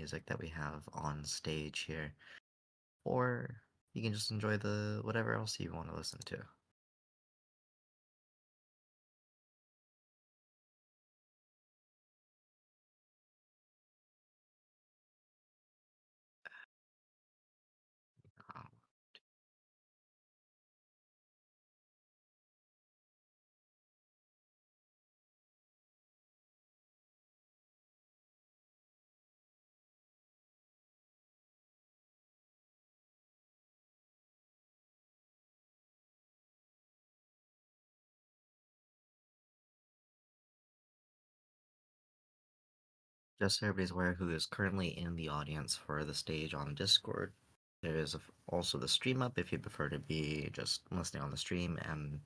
music that we have on stage here, or you can just enjoy the whatever else you want to listen to. Um, just so everybody's aware who is currently in the audience for the stage on Discord, there is also the stream up if you prefer to be just listening on the stream, and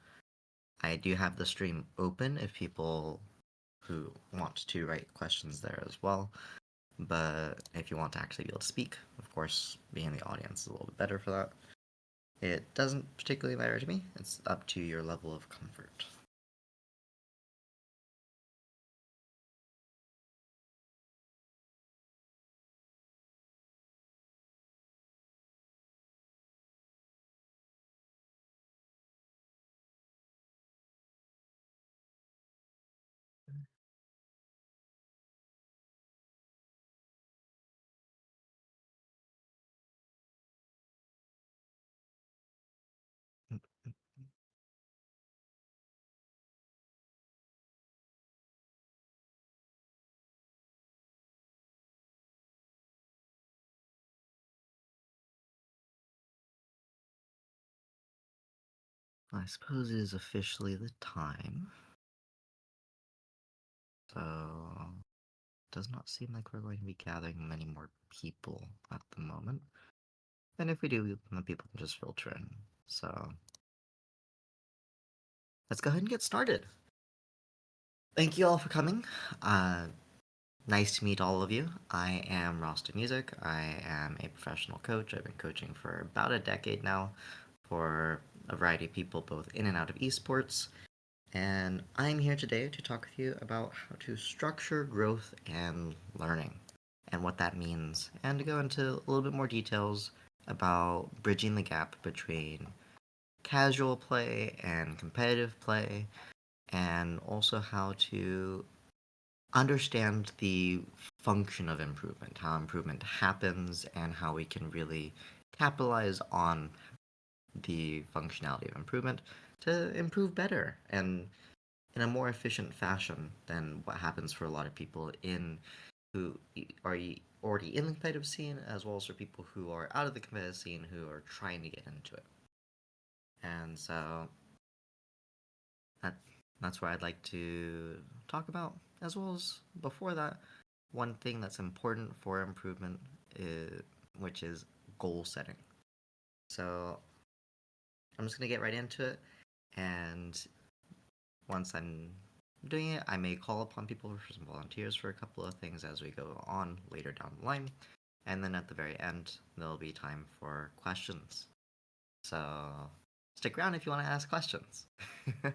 I do have the stream open if people who want to write questions there as well. But if you want to actually be able to speak, of course, being in the audience is a little bit better for that. It doesn't particularly matter to me. It's up to your level of comfort. I suppose it is officially the time. So, it does not seem like we're going to be gathering many more people at the moment. And if we do, then people can just filter in. So, let's go ahead and get started. Thank you all for coming. Nice to meet all of you. I am RastaMusick. I am a professional coach. I've been coaching for about a decade now for a variety of people, both in and out of esports. And I'm here today to talk with you about how to structure growth and learning and what that means, and to go into a little bit more details about bridging the gap between casual play and competitive play, and also how to understand the function of improvement, how improvement happens, and how we can really capitalize on the functionality of improvement to improve better and in a more efficient fashion than what happens for a lot of people in who are already in the competitive scene, as well as for people who are out of the competitive scene who are trying to get into it. And so that that's where I'd like to talk about, as well as before that, one thing that's important for improvement is, which is goal setting. So I'm just gonna get right into it, and once I'm doing it, I may call upon people for some volunteers for a couple of things as we go on later down the line. And then at the very end, there'll be time for questions. So stick around if you want to ask questions. In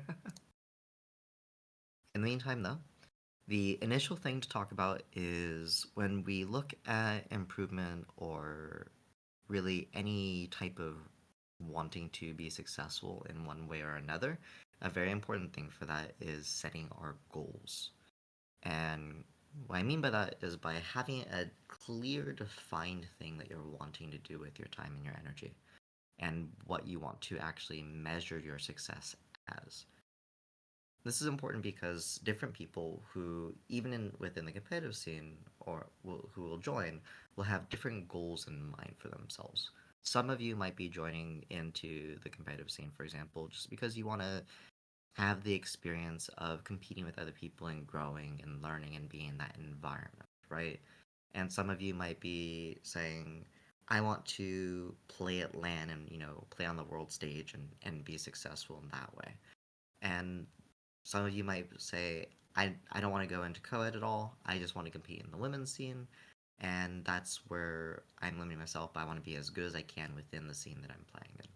the meantime, though, the initial thing to talk about is when we look at improvement or really any type of wanting to be successful in one way or another, a very important thing for that is setting our goals. And what I mean by that is by having a clear, defined thing that you're wanting to do with your time and your energy, and what you want to actually measure your success as. This is important because different people who, even within the competitive scene, who will join, will have different goals in mind for themselves. Some of you might be joining into the competitive scene, for example, just because you want to have the experience of competing with other people and growing and learning and being in that environment, right? And some of you might be saying, I want to play at LAN and, play on the world stage and be successful in that way. And some of you might say, I don't want to go into co-ed at all. I just want to compete in the women's scene. And that's where I'm limiting myself. I want to be as good as I can within the scene that I'm playing in.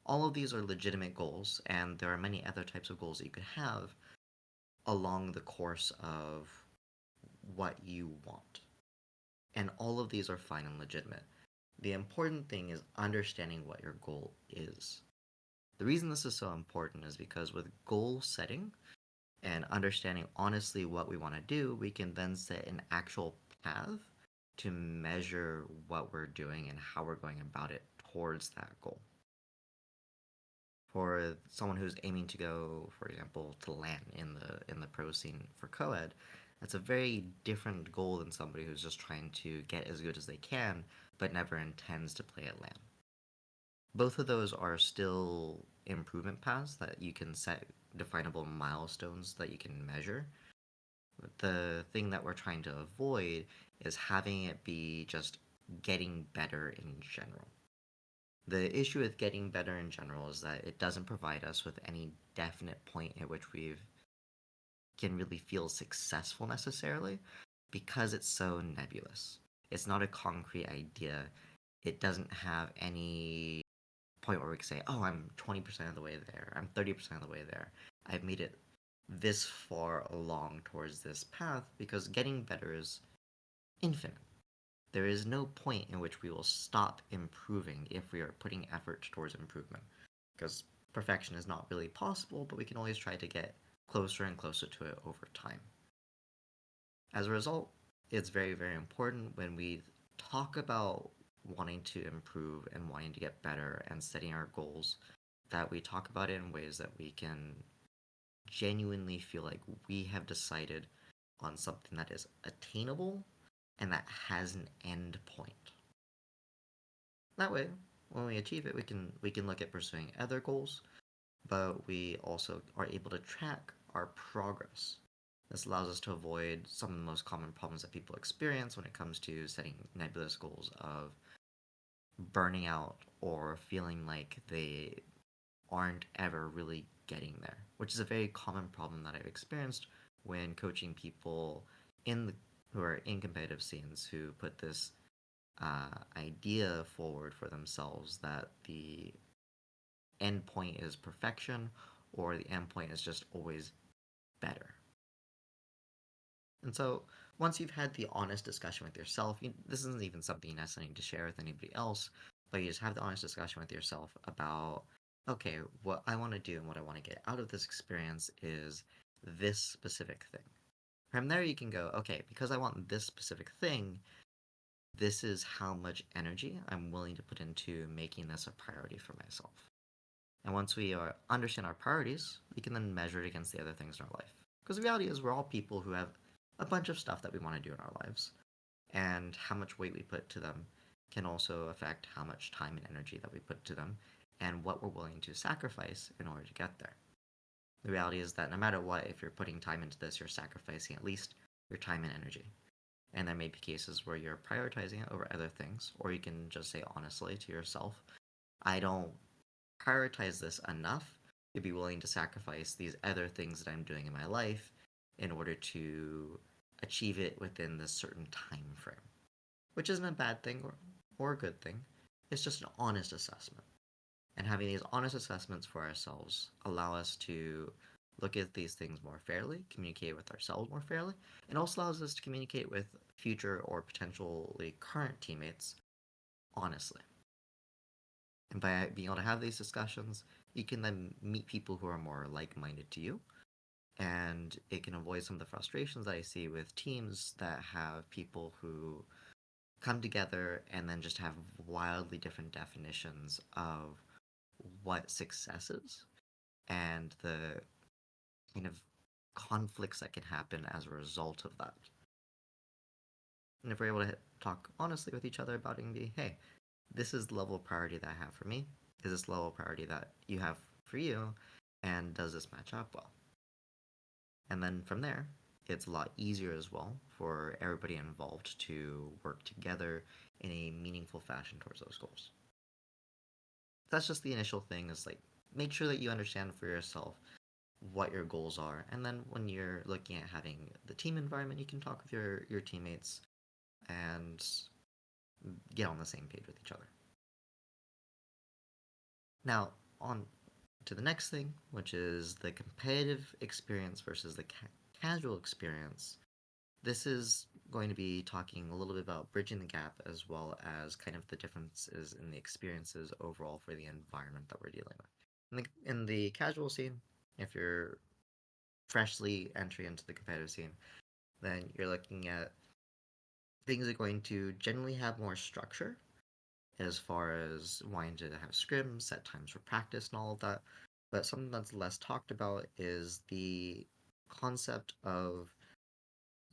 All of these are legitimate goals, and there are many other types of goals that you could have along the course of what you want. And all of these are fine and legitimate. The important thing is understanding what your goal is. The reason this is so important is because with goal setting and understanding honestly what we want to do, we can then set an actual path to measure what we're doing and how we're going about it towards that goal. For someone who's aiming to go, for example, to LAN in the pro scene for co-ed, that's a very different goal than somebody who's just trying to get as good as they can, but never intends to play at LAN. Both of those are still improvement paths that you can set definable milestones that you can measure. The thing that we're trying to avoid is having it be just getting better in general. The issue with getting better in general is that it doesn't provide us with any definite point at which we can really feel successful necessarily because it's so nebulous. It's not a concrete idea. It doesn't have any point where we can say, oh, I'm 20% of the way there, I'm 30% of the way there. I've made it this far along towards this path because getting better is infinite. There is no point in which we will stop improving if we are putting effort towards improvement. Because perfection is not really possible, but we can always try to get closer and closer to it over time. As a result, it's very, very important when we talk about wanting to improve and wanting to get better and setting our goals that we talk about it in ways that we can genuinely feel like we have decided on something that is attainable and that has an end point. That way, when we achieve it, we can look at pursuing other goals, but we also are able to track our progress. This allows us to avoid some of the most common problems that people experience when it comes to setting nebulous goals of burning out or feeling like they aren't ever really getting there, which is a very common problem that I've experienced when coaching people in the who are in competitive scenes who put this idea forward for themselves that the end point is perfection or the end point is just always better. And so once you've had the honest discussion with yourself, this isn't even something you necessarily need to share with anybody else, but you just have the honest discussion with yourself about, okay, what I want to do and what I want to get out of this experience is this specific thing. From there, you can go, okay, because I want this specific thing, this is how much energy I'm willing to put into making this a priority for myself. And once we understand our priorities, we can then measure it against the other things in our life. Because the reality is, we're all people who have a bunch of stuff that we want to do in our lives. And how much weight we put to them can also affect how much time and energy that we put to them and what we're willing to sacrifice in order to get there. The reality is that no matter what, if you're putting time into this, you're sacrificing at least your time and energy. And there may be cases where you're prioritizing it over other things, or you can just say honestly to yourself, I don't prioritize this enough to be willing to sacrifice these other things that I'm doing in my life in order to achieve it within this certain time frame. Which isn't a bad thing or a good thing. It's just an honest assessment. And having these honest assessments for ourselves allow us to look at these things more fairly, communicate with ourselves more fairly, and also allows us to communicate with future or potentially current teammates honestly. And by being able to have these discussions, you can then meet people who are more like minded to you. And it can avoid some of the frustrations that I see with teams that have people who come together and then just have wildly different definitions of what success is and the kind of conflicts that can happen as a result of that. And if we're able to talk honestly with each other about it and be, hey, this is the level of priority that I have for me. Is this level of priority that you have for you? And does this match up well? And then from there, it's a lot easier as well for everybody involved to work together in a meaningful fashion towards those goals. That's just the initial thing is like make sure that you understand for yourself what your goals are. And then when you're looking at having the team environment, you can talk with your teammates and get on the same page with each other. Now, on to the next thing, which is the competitive experience versus the casual experience. This is going to be talking a little bit about bridging the gap as well as kind of the differences in the experiences overall for the environment that we're dealing with. In the casual scene, if you're freshly entering into the competitive scene, then you're looking at things are going to generally have more structure as far as wanting to have scrims, set times for practice, and all of that. But something that's less talked about is the concept of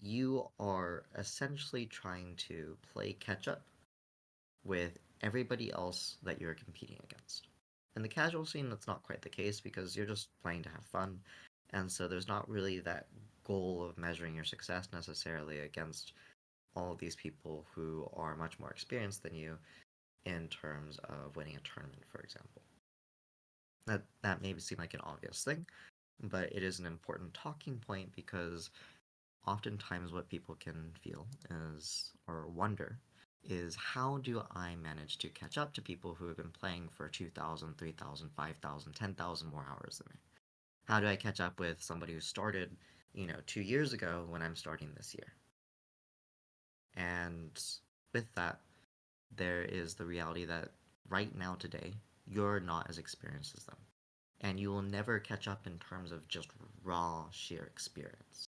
you are essentially trying to play catch up with everybody else that you're competing against. In the casual scene, that's not quite the case because you're just playing to have fun, and so there's not really that goal of measuring your success necessarily against all of these people who are much more experienced than you in terms of winning a tournament, for example. That may seem like an obvious thing, but it is an important talking point because oftentimes what people can feel is or wonder is how do I manage to catch up to people who have been playing for 2,000, 3,000, 5,000, 10,000 more hours than me? How do I catch up with somebody who started, 2 years ago when I'm starting this year? And with that, there is the reality that right now, today, you're not as experienced as them. And you will never catch up in terms of just raw, sheer experience.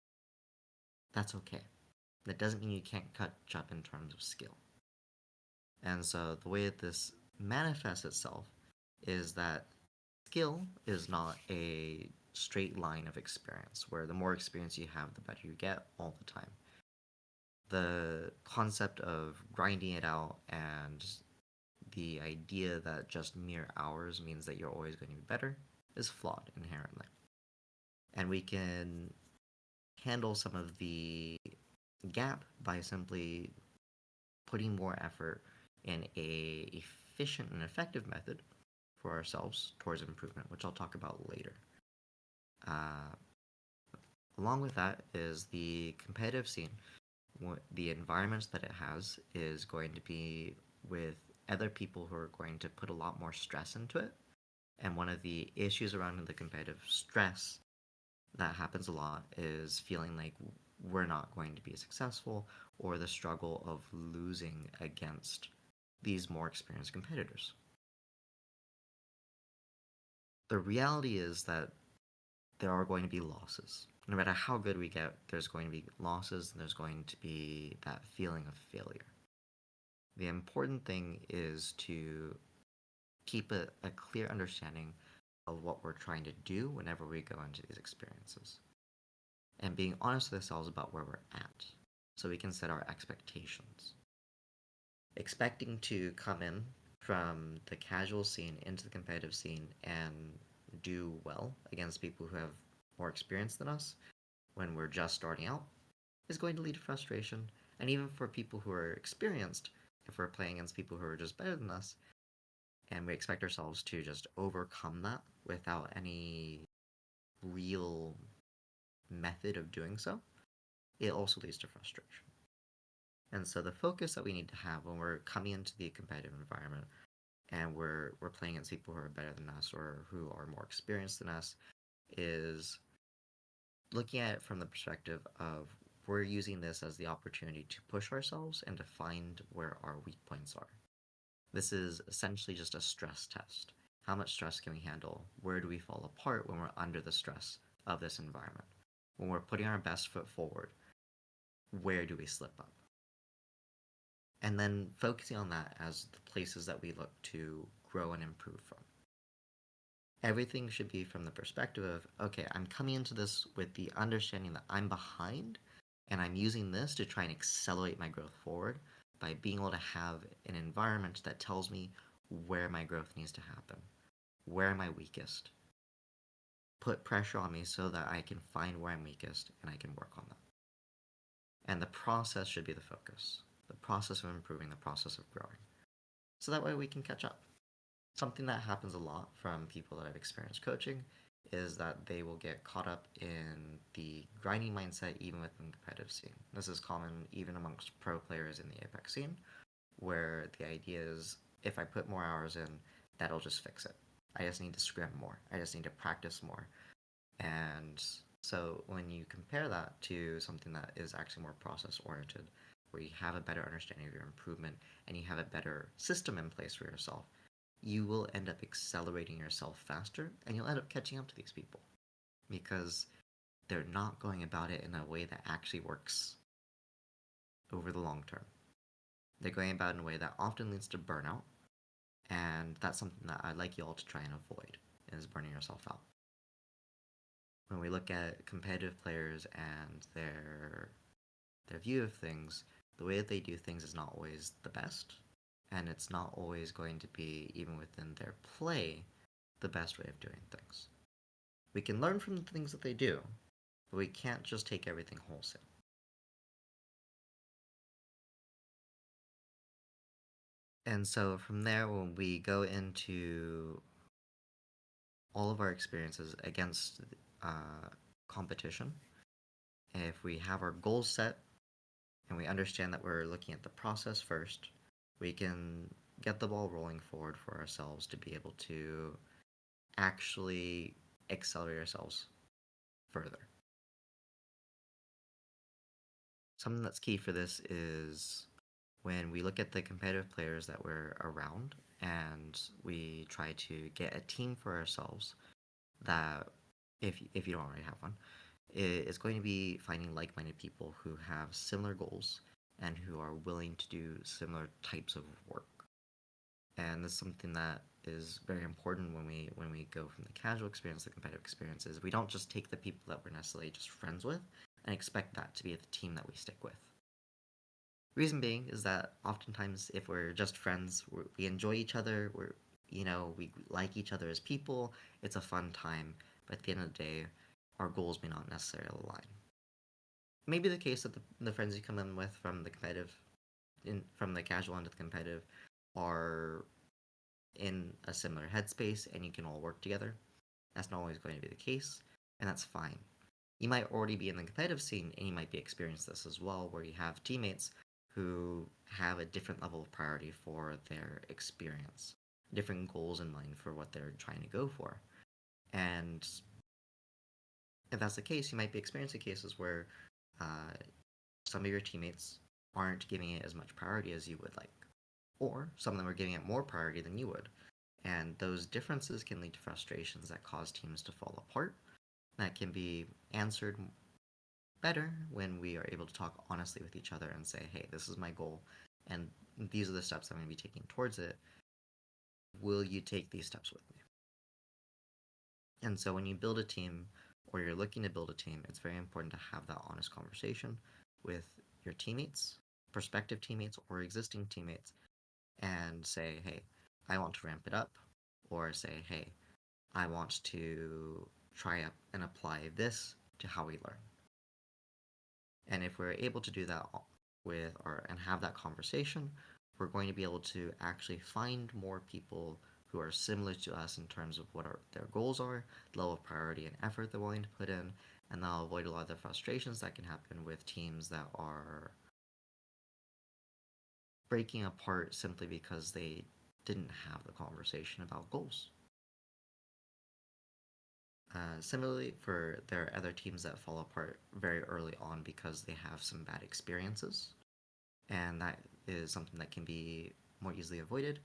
That's okay. That doesn't mean you can't catch up in terms of skill. And so the way that this manifests itself is that skill is not a straight line of experience, where the more experience you have, the better you get all the time. The concept of grinding it out and the idea that just mere hours means that you're always going to be better is flawed inherently. And we can handle some of the gap by simply putting more effort in a efficient and effective method for ourselves towards improvement, which I'll talk about later. Uh, Along with that is the competitive scene. The environments that it has is going to be with other people who are going to put a lot more stress into it. And one of the issues around the competitive stress that happens a lot is feeling like we're not going to be successful or the struggle of losing against these more experienced competitors. The reality is that there are going to be losses. No matter how good we get, there's going to be losses and there's going to be that feeling of failure. The important thing is to keep a clear understanding of what we're trying to do whenever we go into these experiences. And being honest with ourselves about where we're at so we can set our expectations. Expecting to come in from the casual scene into the competitive scene and do well against people who have more experience than us when we're just starting out is going to lead to frustration. And even for people who are experienced, if we're playing against people who are just better than us, and we expect ourselves to just overcome that without any real method of doing so, it also leads to frustration. And so the focus that we need to have when we're coming into the competitive environment and we're playing against people who are better than us or who are more experienced than us is looking at it from the perspective of we're using this as the opportunity to push ourselves and to find where our weak points are. This is essentially just a stress test. How much stress can we handle? Where do we fall apart when we're under the stress of this environment? When we're putting our best foot forward, where do we slip up? And then focusing on that as the places that we look to grow and improve from. Everything should be from the perspective of, okay, I'm coming into this with the understanding that I'm behind and I'm using this to try and accelerate my growth forward by being able to have an environment that tells me where my growth needs to happen. Where am I weakest? Put pressure on me so that I can find where I'm weakest and I can work on that. And the process should be the focus. The process of improving, the process of growing. So that way we can catch up. Something that happens a lot from people that I've experienced coaching is that they will get caught up in the grinding mindset even within the competitive scene. This is common even amongst pro players in the Apex scene, where the idea is if I put more hours in, that'll just fix it. I just need to scrim more. I just need to practice more. And So when you compare that to something that is actually more process oriented, where you have a better understanding of your improvement and you have a better system in place for yourself, you will end up accelerating yourself faster and you'll end up catching up to these people because they're not going about it in a way that actually works over the long term. They're going about it in a way that often leads to burnout, and that's something that I'd like you all to try and avoid is burning yourself out. When we look at competitive players and their view of things, the way that they do things is not always the best, and it's not always going to be, even within their play, the best way of doing things. We can learn from the things that they do, but we can't just take everything wholesale. And so from there, when we go into all of our experiences against uh, competition, if we have our goals set and we understand that we're looking at the process first, we can get the ball rolling forward for ourselves to be able to actually accelerate ourselves further. Something that's key for this is when we look at the competitive players that we're around and we try to get a team for ourselves that if you don't already have one, is going to be finding like-minded people who have similar goals and who are willing to do similar types of work. And this is something that is very important when we go from the casual experience to the competitive experience is we don't just take the people that we're necessarily just friends with and expect that to be the team that we stick with. Reason being is that oftentimes if we're just friends, we enjoy each other, we like each other as people, it's a fun time, but at the end of the day, our goals may not necessarily align. Maybe the case that the friends you come in with from the competitive, from the casual end to the competitive, are in a similar headspace and you can all work together. That's not always going to be the case, and that's fine. You might already be in the competitive scene and you might be experiencing this as well, where you have teammates who have a different level of priority for their experience, different goals in mind for what they're trying to go for. And if that's the case, you might be experiencing cases where uh, some of your teammates aren't giving it as much priority as you would like, or some of them are giving it more priority than you would. And those differences can lead to frustrations that cause teams to fall apart. That can be answered better when we are able to talk honestly with each other and say, hey, this is my goal, and these are the steps I'm going to be taking towards it. Will you take these steps with me? And so when you build a team or you're looking to build a team, it's very important to have that honest conversation with your teammates, prospective teammates, or existing teammates, and say, hey, I want to ramp it up, or say, hey, I want to try up and apply this to how we learn. And if we're able to do that with or and have that conversation, we're going to be able to actually find more people who are similar to us in terms of what their goals are, the level of priority and effort they're willing to put in, and that'll avoid a lot of the frustrations that can happen with teams that are breaking apart simply because they didn't have the conversation about goals. Similarly, for there are other teams that fall apart very early on because they have some bad experiences, and that is something that can be more easily avoided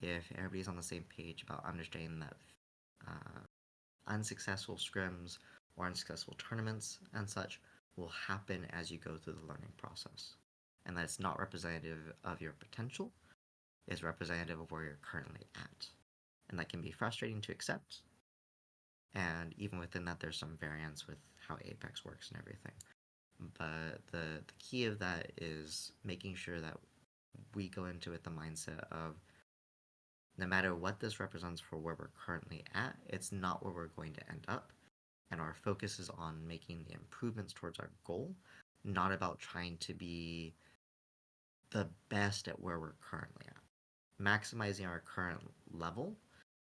if everybody's on the same page about understanding that uh, unsuccessful scrims or unsuccessful tournaments and such will happen as you go through the learning process, and that's not representative of your potential, it's representative of where you're currently at, and that can be frustrating to accept. And even within that, there's some variance with how Apex works and everything. But the key of that is making sure that we go into it the mindset of no matter what this represents for where we're currently at, it's not where we're going to end up. And our focus is on making the improvements towards our goal, not about trying to be the best at where we're currently at. Maximizing our current level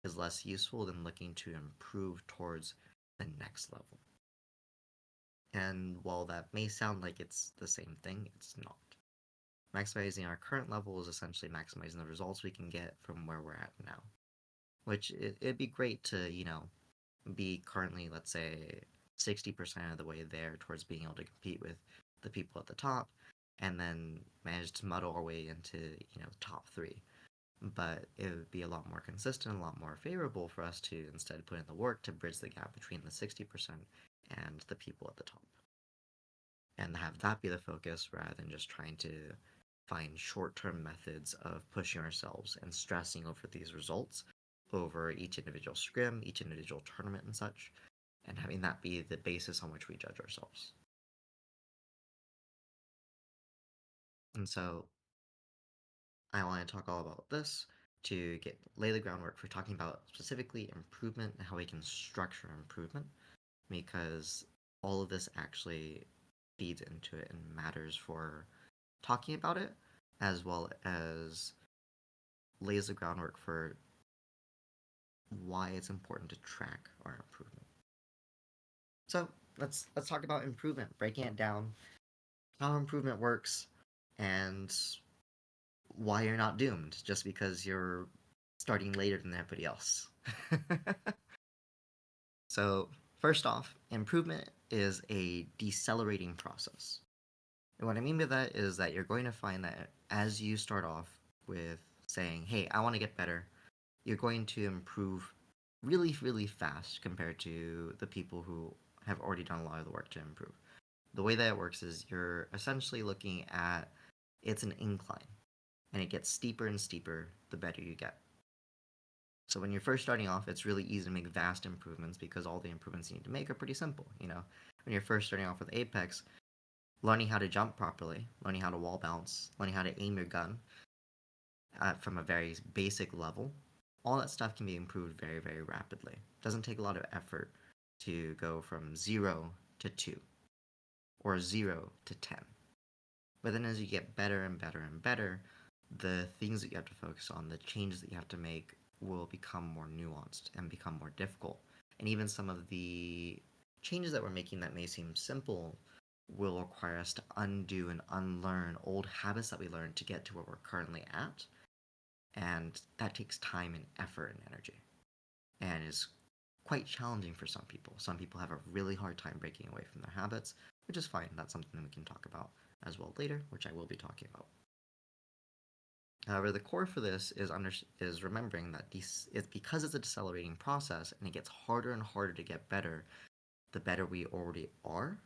is less useful than looking to improve towards the next level. And while that may sound like it's the same thing, it's not. Maximizing our current level is essentially maximizing the results we can get from where we're at now. Which it'd be great to, be currently, let's say, 60% of the way there towards being able to compete with the people at the top, and then manage to muddle our way into, top three. But it would be a lot more consistent, a lot more favorable for us to instead put in the work to bridge the gap between the 60% and the people at the top. And have that be the focus rather than just trying to find short term methods of pushing ourselves and stressing over these results over each individual scrim, each individual tournament, and such, and having that be the basis on which we judge ourselves. And so I want to talk all about this to lay the groundwork for talking about specifically improvement and how we can structure improvement, because all of this actually feeds into it and matters for talking about it, as well as lays the groundwork for why it's important to track our improvement. So let's talk about improvement, breaking it down, how improvement works, and why you're not doomed just because you're starting later than everybody else. So, first off, improvement is a decelerating process. And what I mean by that is that you're going to find that as you start off with saying, hey, I want to get better, you're going to improve really, really fast compared to the people who have already done a lot of the work to improve. The way that it works is you're essentially looking at it's an incline, and it gets steeper and steeper the better you get. So when you're first starting off, it's really easy to make vast improvements because all the improvements you need to make are pretty simple. When you're first starting off with Apex, learning how to jump properly, learning how to wall bounce, learning how to aim your gun from a very basic level, all that stuff can be improved very, very rapidly. It doesn't take a lot of effort to go from 0 to 2 or 0 to 10. But then as you get better and better and better, the things that you have to focus on, the changes that you have to make will become more nuanced and become more difficult. And even some of the changes that we're making that may seem simple will require us to undo and unlearn old habits that we learned to get to where we're currently at. And that takes time and effort and energy, and is quite challenging for some people. Some people have a really hard time breaking away from their habits, which is fine. That's something we can talk about as well later, which I will be talking about. However, the core for this is remembering that it's because it's a decelerating process and it gets harder and harder to get better, the better we already are.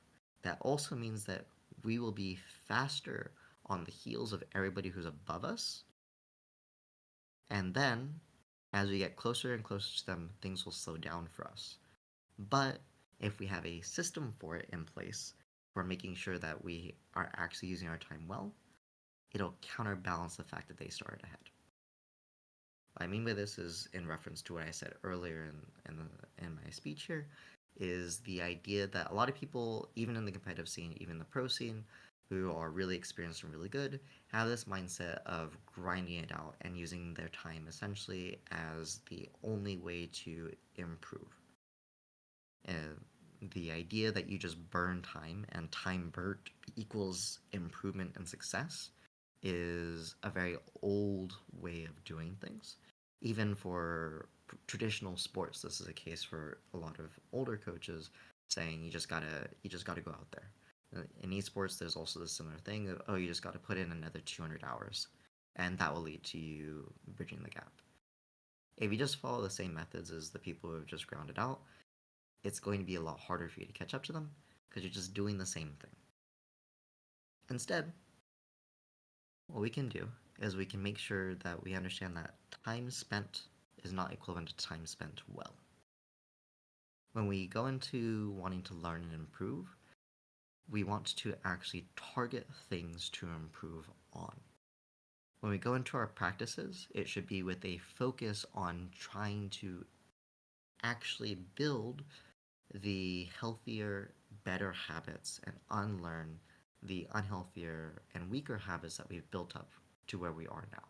That also means that we will be faster on the heels of everybody who's above us. And then, as we get closer and closer to them, things will slow down for us. But if we have a system for it in place, for making sure that we are actually using our time well, it'll counterbalance the fact that they started ahead. What I mean by this is in reference to what I said earlier in my speech here, is the idea that a lot of people, even in the competitive scene, even the pro scene, who are really experienced and really good, have this mindset of grinding it out and using their time essentially as the only way to improve. And the idea that you just burn time and time burnt equals improvement and success is a very old way of doing things. Even for traditional sports, this is a case for a lot of older coaches saying you just gotta go out there. In esports, there's also this similar thing of, oh, you just gotta put in another 200 hours, and that will lead to you bridging the gap. If you just follow the same methods as the people who have just grounded out, it's going to be a lot harder for you to catch up to them because you're just doing the same thing. Instead, what we can do is we can make sure that we understand that time spent is not equivalent to time spent well. When we go into wanting to learn and improve, we want to actually target things to improve on. When we go into our practices, it should be with a focus on trying to actually build the healthier, better habits and unlearn the unhealthier and weaker habits that we've built up to where we are now.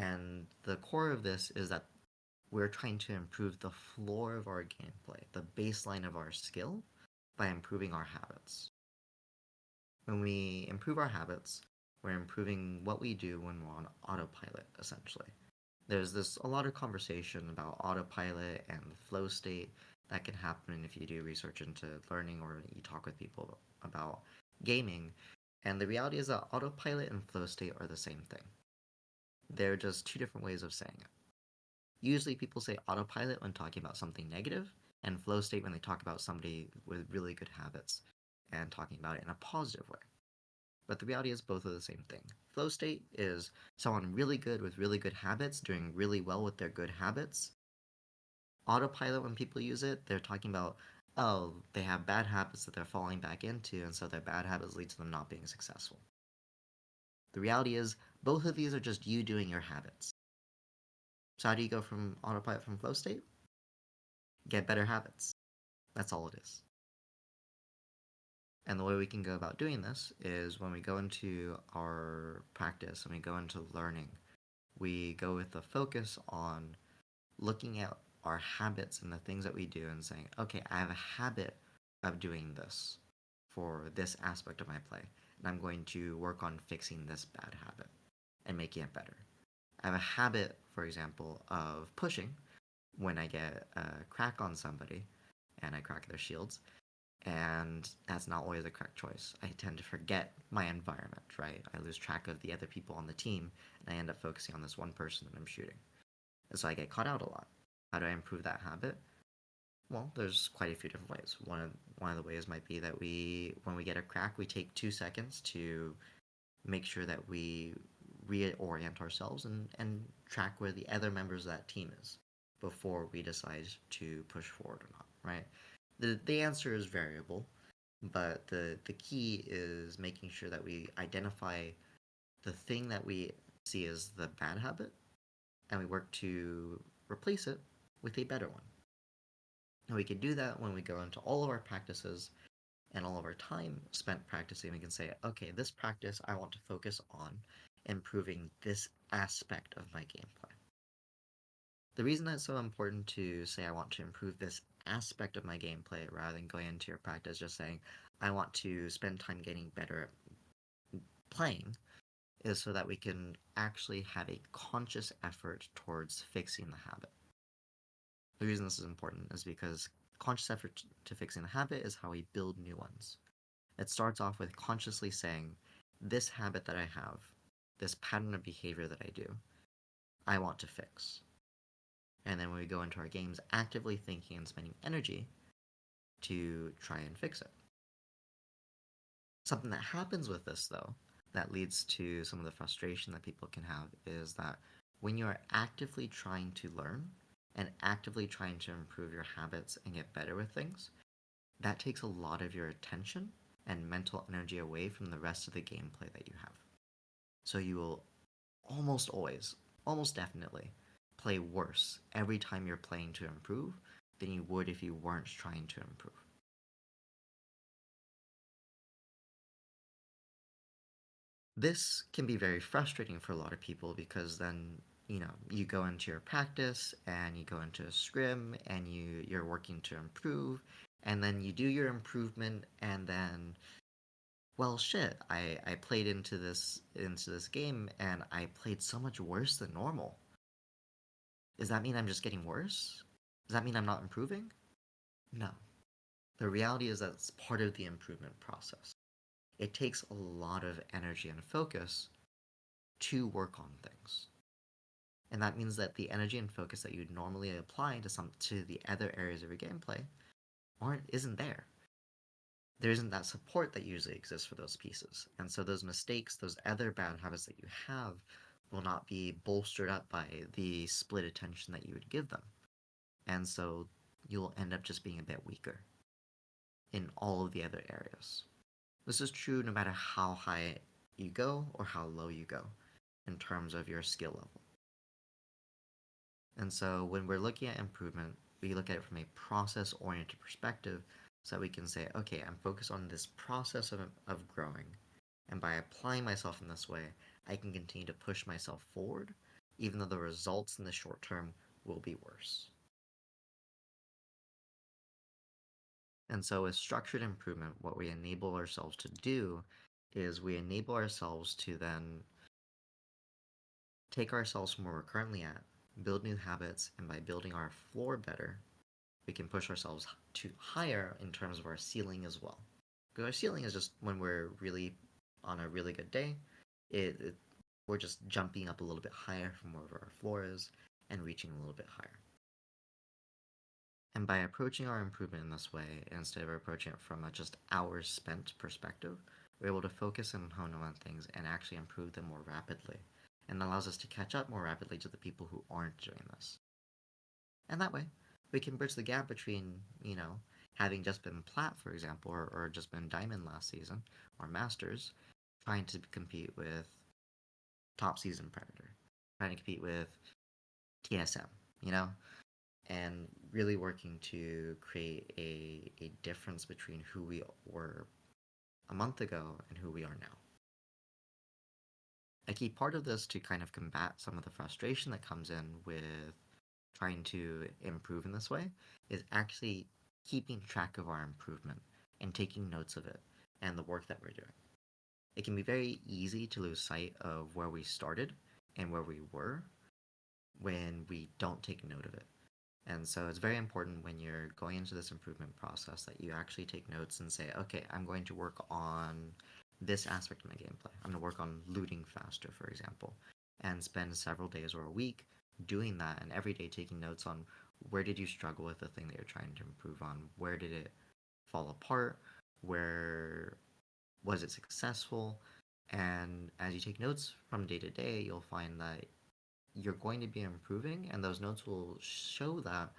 And the core of this is that we're trying to improve the floor of our gameplay, the baseline of our skill, by improving our habits. When we improve our habits, we're improving what we do when we're on autopilot, essentially. There's a lot of conversation about autopilot and the flow state, that can happen if you do research into learning or you talk with people about gaming. And the reality is that autopilot and flow state are the same thing. They're just two different ways of saying it. Usually people say autopilot when talking about something negative, and flow state when they talk about somebody with really good habits and talking about it in a positive way. But the reality is both are the same thing. Flow state is someone really good with really good habits doing really well with their good habits. Autopilot, when people use it, they're talking about, oh, they have bad habits that they're falling back into, and so their bad habits lead to them not being successful. The reality is, both of these are just you doing your habits. So how do you go from autopilot from flow state? Get better habits. That's all it is. And the way we can go about doing this is when we go into our practice and we go into learning, we go with the focus on looking at our habits and the things that we do and saying, okay, I have a habit of doing this for this aspect of my play, and I'm going to work on fixing this bad habit and making it better. I have a habit, for example, of pushing when I get a crack on somebody and I crack their shields, and that's not always the correct choice. I tend to forget my environment, right? I lose track of the other people on the team, and I end up focusing on this one person that I'm shooting. And so I get caught out a lot. How do I improve that habit? Well, there's quite a few different ways. One of the ways might be that when we get a crack, we take 2 seconds to make sure that we reorient ourselves and track where the other members of that team is before we decide to push forward or not, right? The answer is variable, but the key is making sure that we identify the thing that we see as the bad habit and we work to replace it with a better one. And we can do that when we go into all of our practices and all of our time spent practicing. We can say, okay, this practice I want to focus on improving this aspect of my gameplay. The reason that's so important to say I want to improve this aspect of my gameplay rather than going into your practice just saying I want to spend time getting better at playing is so that we can actually have a conscious effort towards fixing the habit. The reason this is important is because conscious effort to fixing the habit is how we build new ones. It starts off with consciously saying, this habit that I have, this pattern of behavior that I do, I want to fix. And then when we go into our games, actively thinking and spending energy to try and fix it. Something that happens with this, though, that leads to some of the frustration that people can have is that when you are actively trying to learn and actively trying to improve your habits and get better with things, that takes a lot of your attention and mental energy away from the rest of the gameplay that you have. So you will almost always, almost definitely, play worse every time you're playing to improve than you would if you weren't trying to improve. This can be very frustrating for a lot of people because then, you go into your practice and you go into a scrim and you're working to improve and then you do your improvement and then well shit, I played into this game and I played so much worse than normal. Does that mean I'm just getting worse? Does that mean I'm not improving? No. The reality is that it's part of the improvement process. It takes a lot of energy and focus to work on things. And that means that the energy and focus that you'd normally apply to the other areas of your gameplay isn't there. There isn't that support that usually exists for those pieces. And so those mistakes, those other bad habits that you have will not be bolstered up by the split attention that you would give them. And so you'll end up just being a bit weaker in all of the other areas. This is true no matter how high you go or how low you go in terms of your skill level. And so when we're looking at improvement, we look at it from a process oriented perspective so that we can say, okay, I'm focused on this process of growing. And by applying myself in this way, I can continue to push myself forward, even though the results in the short term will be worse. And so, with structured improvement, what we enable ourselves to do is we enable ourselves to then take ourselves from where we're currently at, build new habits, and by building our floor better, we can push ourselves to higher in terms of our ceiling as well. Because our ceiling is just when we're really on a really good day, it we're just jumping up a little bit higher from wherever our floor is and reaching a little bit higher. And by approaching our improvement in this way, instead of approaching it from a just hours spent perspective, we're able to focus and hone in on things and actually improve them more rapidly. And allows us to catch up more rapidly to the people who aren't doing this. And that way, we can bridge the gap between, having just been plat, for example, or just been diamond last season, or masters, trying to compete with top season predator, trying to compete with TSM, you know, and really working to create a difference between who we were a month ago and who we are now. A key part of this to kind of combat some of the frustration that comes in with trying to improve in this way is actually keeping track of our improvement and taking notes of it and the work that we're doing. It can be very easy to lose sight of where we started and where we were when we don't take note of it. And so it's very important when you're going into this improvement process that you actually take notes and say, okay, I'm going to work on this aspect of my gameplay. I'm going to work on looting faster, for example, and spend several days or a week doing that and every day taking notes on where did you struggle with the thing that you're trying to improve on? Where did it fall apart? Where was it successful? And as you take notes from day to day, you'll find that you're going to be improving, and those notes will show that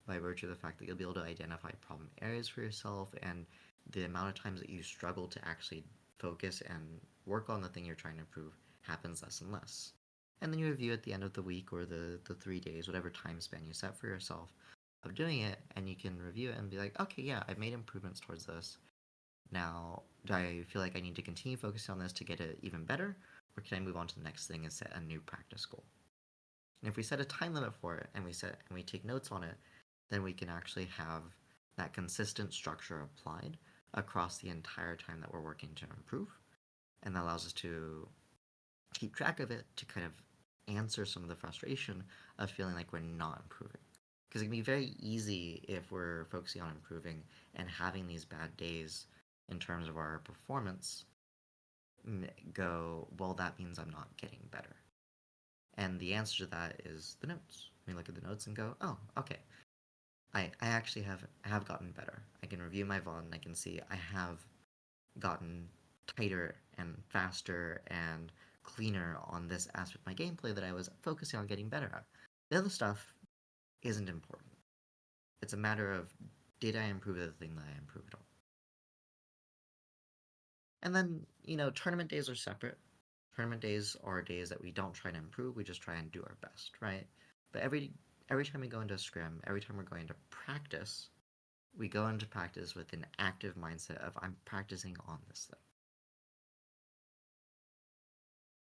by virtue of the fact that you'll be able to identify problem areas for yourself, and the amount of times that you struggle to actually focus and work on the thing you're trying to improve happens less and less. And then you review at the end of the week or the 3 days, whatever time span you set for yourself of doing it, and you can review it and be like, okay, yeah, I've made improvements towards this. Now, do I feel like I need to continue focusing on this to get it even better, or can I move on to the next thing and set a new practice goal? And if we set a time limit for it and we take notes on it, then we can actually have that consistent structure applied across the entire time that we're working to improve. And that allows us to keep track of it to kind of answer some of the frustration of feeling like we're not improving. Because it can be very easy if we're focusing on improving and having these bad days in terms of our performance go, well, that means I'm not getting better. And the answer to that is the notes. We look at the notes and go, oh, okay. I actually have gotten better. I can review my VOD and I can see I have gotten tighter and faster and cleaner on this aspect of my gameplay that I was focusing on getting better at. The other stuff isn't important. It's a matter of did I improve the thing that I improved on? And then, tournament days are separate. Tournament days are days that we don't try to improve, we just try and do our best, right? But every time we go into a scrim, every time we're going to practice, we go into practice with an active mindset of I'm practicing on this thing.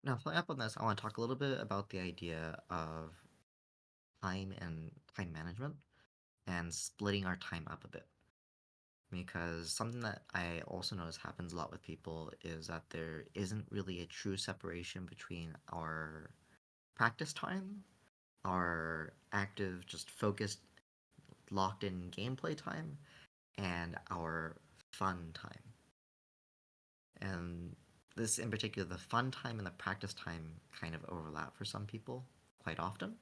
Now, following up on this, I want to talk a little bit about the idea of time and time management and splitting our time up a bit. Because something that I also notice happens a lot with people is that there isn't really a true separation between our practice time, our active, just focused, locked in gameplay time, and our fun time. And this, in particular, the fun time and the practice time kind of overlap for some people quite often,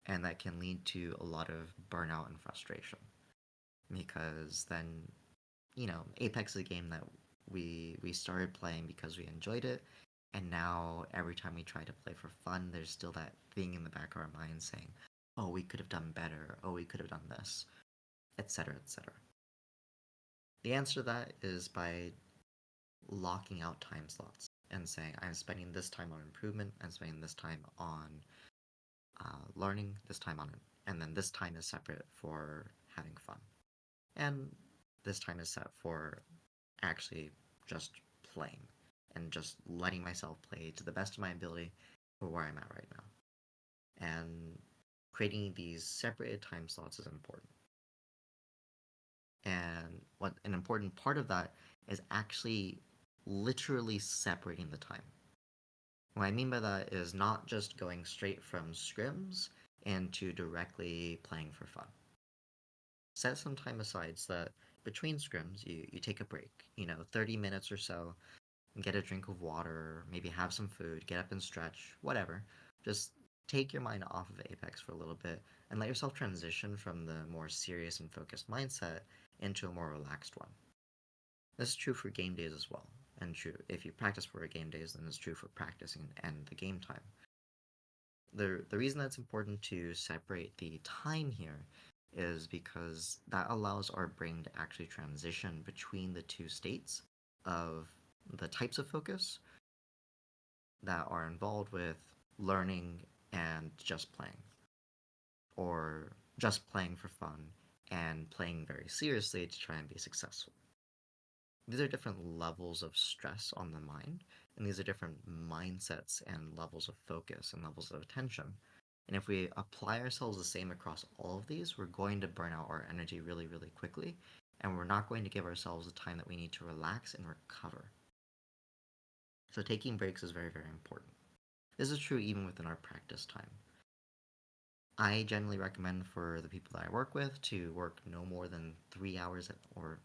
and that can lead to a lot of burnout and frustration. Because then, Apex is a game that we started playing because we enjoyed it, and now every time we try to play for fun, there's still that thing in the back of our mind saying, "Oh, we could have done better. Oh, we could have done this," etc., etc. The answer to that is by locking out time slots and saying, "I'm spending this time on improvement. I'm spending this time on learning. This time on it, and then this time is separate for having fun." And this time is set for actually just playing and just letting myself play to the best of my ability for where I'm at right now. And creating these separated time slots is important. And what an important part of that is actually literally separating the time. What I mean by that is not just going straight from scrims into directly playing for fun. Set some time aside so that between scrims you take a break, 30 minutes or so, and get a drink of water, maybe have some food, get up and stretch, whatever. Just take your mind off of Apex for a little bit and let yourself transition from the more serious and focused mindset into a more relaxed one. This is true for game days as well. And true if you practice for game days, then it's true for practicing and the game time. The reason that's important to separate the time here is because that allows our brain to actually transition between the two states of the types of focus that are involved with learning and just playing, or just playing for fun and playing very seriously to try and be successful. These are different levels of stress on the mind, and these are different mindsets and levels of focus and levels of attention. And if we apply ourselves the same across all of these, we're going to burn out our energy really, really quickly, and we're not going to give ourselves the time that we need to relax and recover. So, taking breaks is very, very important. This is true even within our practice time. I generally recommend for the people that I work with to work no more than 3 hours, or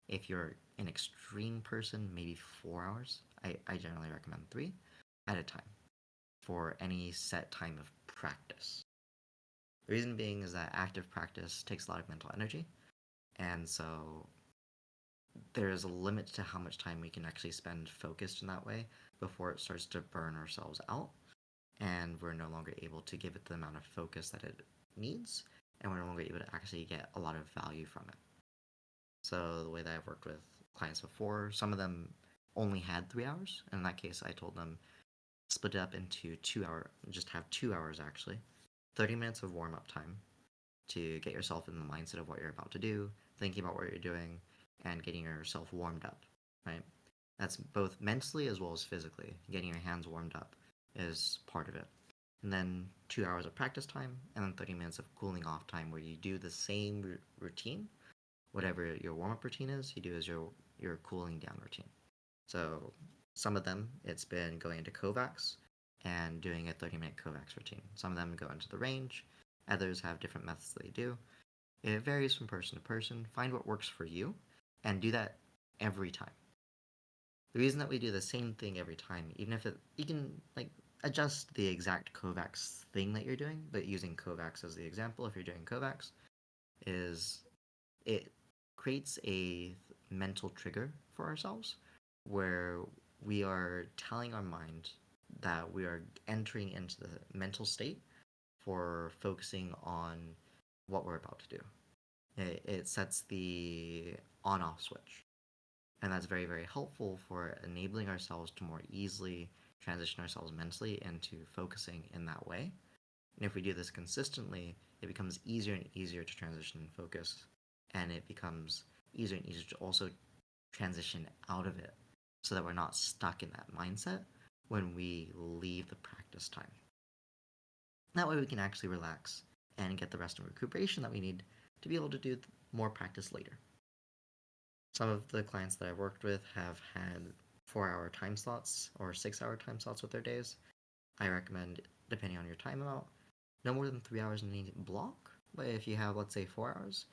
if you're an extreme person, maybe 4 hours. I generally recommend three at a time for any set time of practice. The reason being is that active practice takes a lot of mental energy, and so there's a limit to how much time we can actually spend focused in that way before it starts to burn ourselves out, and we're no longer able to give it the amount of focus that it needs, and we're no longer able to actually get a lot of value from it. So the way that I've worked with clients before, some of them only had 3 hours. And in that case, I told them split it up into 2 hour, just have 2 hours actually, 30 minutes of warm up time to get yourself in the mindset of what you're about to do, thinking about what you're doing, and getting yourself warmed up, right? That's both mentally as well as physically. Getting your hands warmed up is part of it. And then 2 hours of practice time, and then 30 minutes of cooling off time where you do the same routine. Whatever your warm up routine is, you do as your cooling down routine. So some of them, it's been going into Kovacs and doing a 30-minute Kovacs routine. Some of them go into the range. Others have different methods they do. It varies from person to person. Find what works for you and do that every time. The reason that we do the same thing every time, even if you can like adjust the exact Kovacs thing that you're doing, but using Kovacs as the example, if you're doing Kovacs, is it creates a mental trigger for ourselves where we are telling our mind that we are entering into the mental state for focusing on what we're about to do. It sets the on off switch. And that's very, very helpful for enabling ourselves to more easily transition ourselves mentally into focusing in that way. And if we do this consistently, it becomes easier and easier to transition and focus. And it becomes easier and easier to also transition out of it so that we're not stuck in that mindset when we leave the practice time. That way we can actually relax and get the rest of recuperation that we need to be able to do more practice later. Some of the clients that I've worked with have had 4 hour time slots or 6 hour time slots with their days. I recommend, depending on your time amount, no more than 3 hours in any block. But if you have, let's say, 4 hours,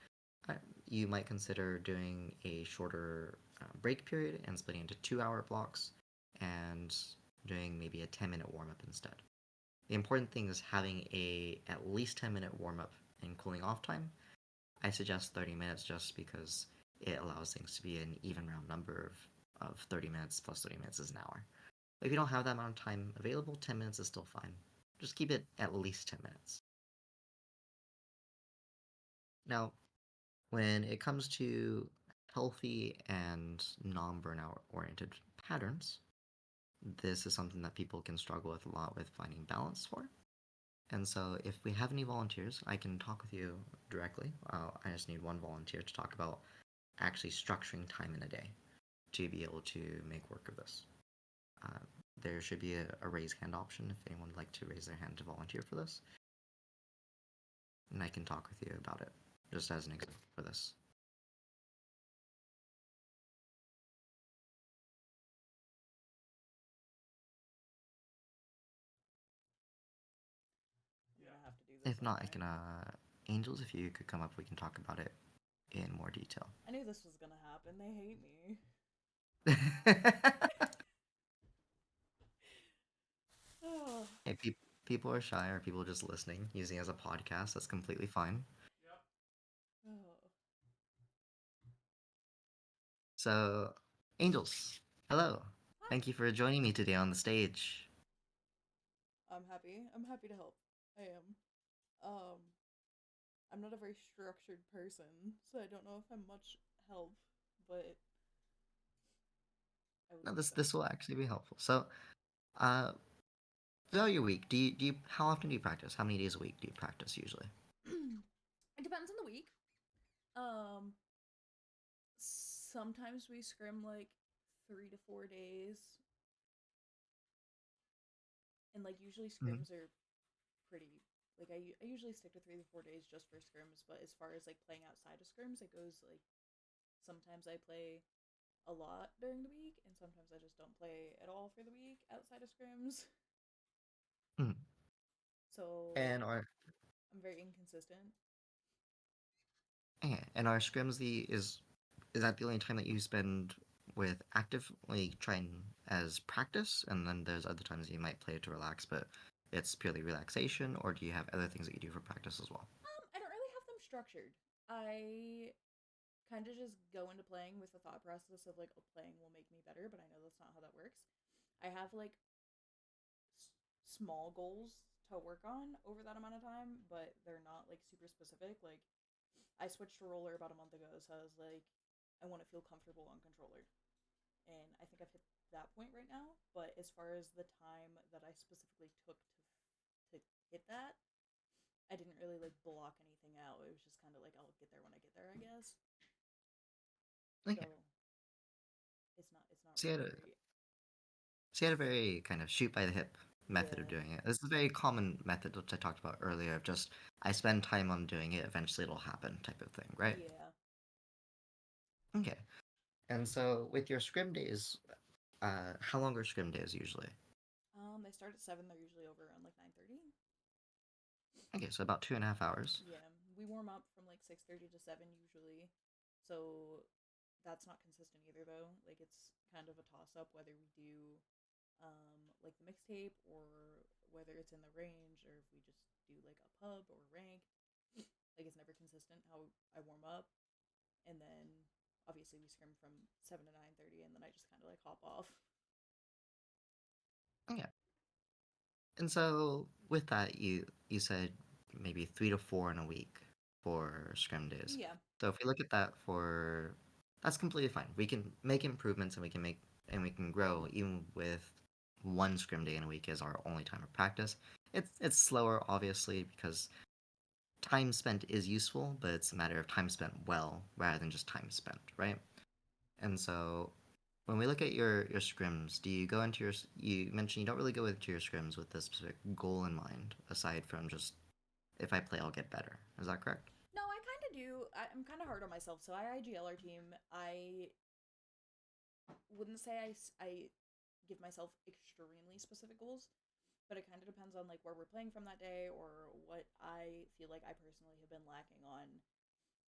you might consider doing a shorter break period and splitting into 2 hour blocks and doing maybe a 10-minute warm up instead. The important thing is having a at least 10-minute warm up and cooling off time. I suggest 30 minutes just because it allows things to be an even round number of 30 minutes plus 30 minutes is an hour. But if you don't have that amount of time available, 10 minutes is still fine. Just keep it at least 10 minutes. Now, when it comes to healthy and non burnout oriented patterns, this is something that people can struggle with a lot with finding balance for. And so, if we have any volunteers, I can talk with you directly. I just need one volunteer to talk about actually structuring time in a day to be able to make work of this. Uh, there should be a raise hand option if anyone would like to raise their hand to volunteer for this. And I can talk with you about it, just as an example for this. If not, I can, Angels, if you could come up, we can talk about it in more detail. I knew this was gonna happen. They hate me. Oh. If people are shy or people just listening, using it as a podcast, that's completely fine. Oh. So, Angels, hello. Hi. Thank you for joining me today on the stage. I'm happy. I'm happy to help. I am. Um, I'm not a very structured person, so I don't know if I'm much help, but I will No, do my this best. will actually be helpful. So, uh, throughout your week, do you how often do you practice? How many days a week do you practice usually? It depends on the week. Um, Sometimes we scrim like 3 to 4 days, and like usually Mhm. scrims are pretty. Like I usually stick to 3 to 4 days just for scrims, but as far as like playing outside of scrims, it goes like sometimes I play a lot during the week, and sometimes I just don't play at all for the week outside of scrims. Mhm. So And are I'm very inconsistent. Okay, and are scrims is that the only time that you spend with actively trying as practice, and then there's other times you might play to relax, but it's purely relaxation, or do you have other things that you do for practice as well? I don't really have them structured. I kind of just go into playing with the thought process of like, oh, playing will make me better, but I know that's not how that works. I have like s- small goals to work on over that amount of time, but they're not like super specific. Like I switched to roller about a month ago, so I was like, I want to feel comfortable on controller, and I think I've hit that point right now. But as far as the time that I specifically took to hit that, I didn't really like block anything out. It was just kind of like I'll get there when I get there, I guess. Okay, So it's not so you really had a great. so you had a very kind of shoot by the hip method of Yeah, doing it. This is a very common method which I talked about earlier of just I spend time on doing it, eventually it'll happen type of thing, right? yeah. Okay, and so with your scrim days, how long are scrim days usually? They start at 7. They're usually over around like 9:30. Okay, so about 2.5 hours. Yeah, we warm up from like 6:30 to 7 usually. So that's not consistent either though. Like it's kind of a toss up whether we do like the mixtape or whether it's in the range or if we just do like a pub or ranked. Like it's never consistent how I warm up, and then obviously we scrim from 7 to 9:30, and then I just kind of like hop off. Okay. And so with that, you said maybe 3 to 4 in a week for scrim days. Yeah. So if we look at that for, that's completely fine. We can make improvements and we can grow even with one scrim day in a week as our only time of practice. It's slower obviously because time spent is useful, but it's a matter of time spent well rather than just time spent, right? And so when we look at your scrims, do you go into you mentioned you don't really go into your scrims with a specific goal in mind, aside from just if I play, I'll get better. Is that correct? No, I kind of do. I'm kind of hard on myself. So I IGL our team. I wouldn't say I give myself extremely specific goals, but it kind of depends on like where we're playing from that day or what I feel like I personally have been lacking on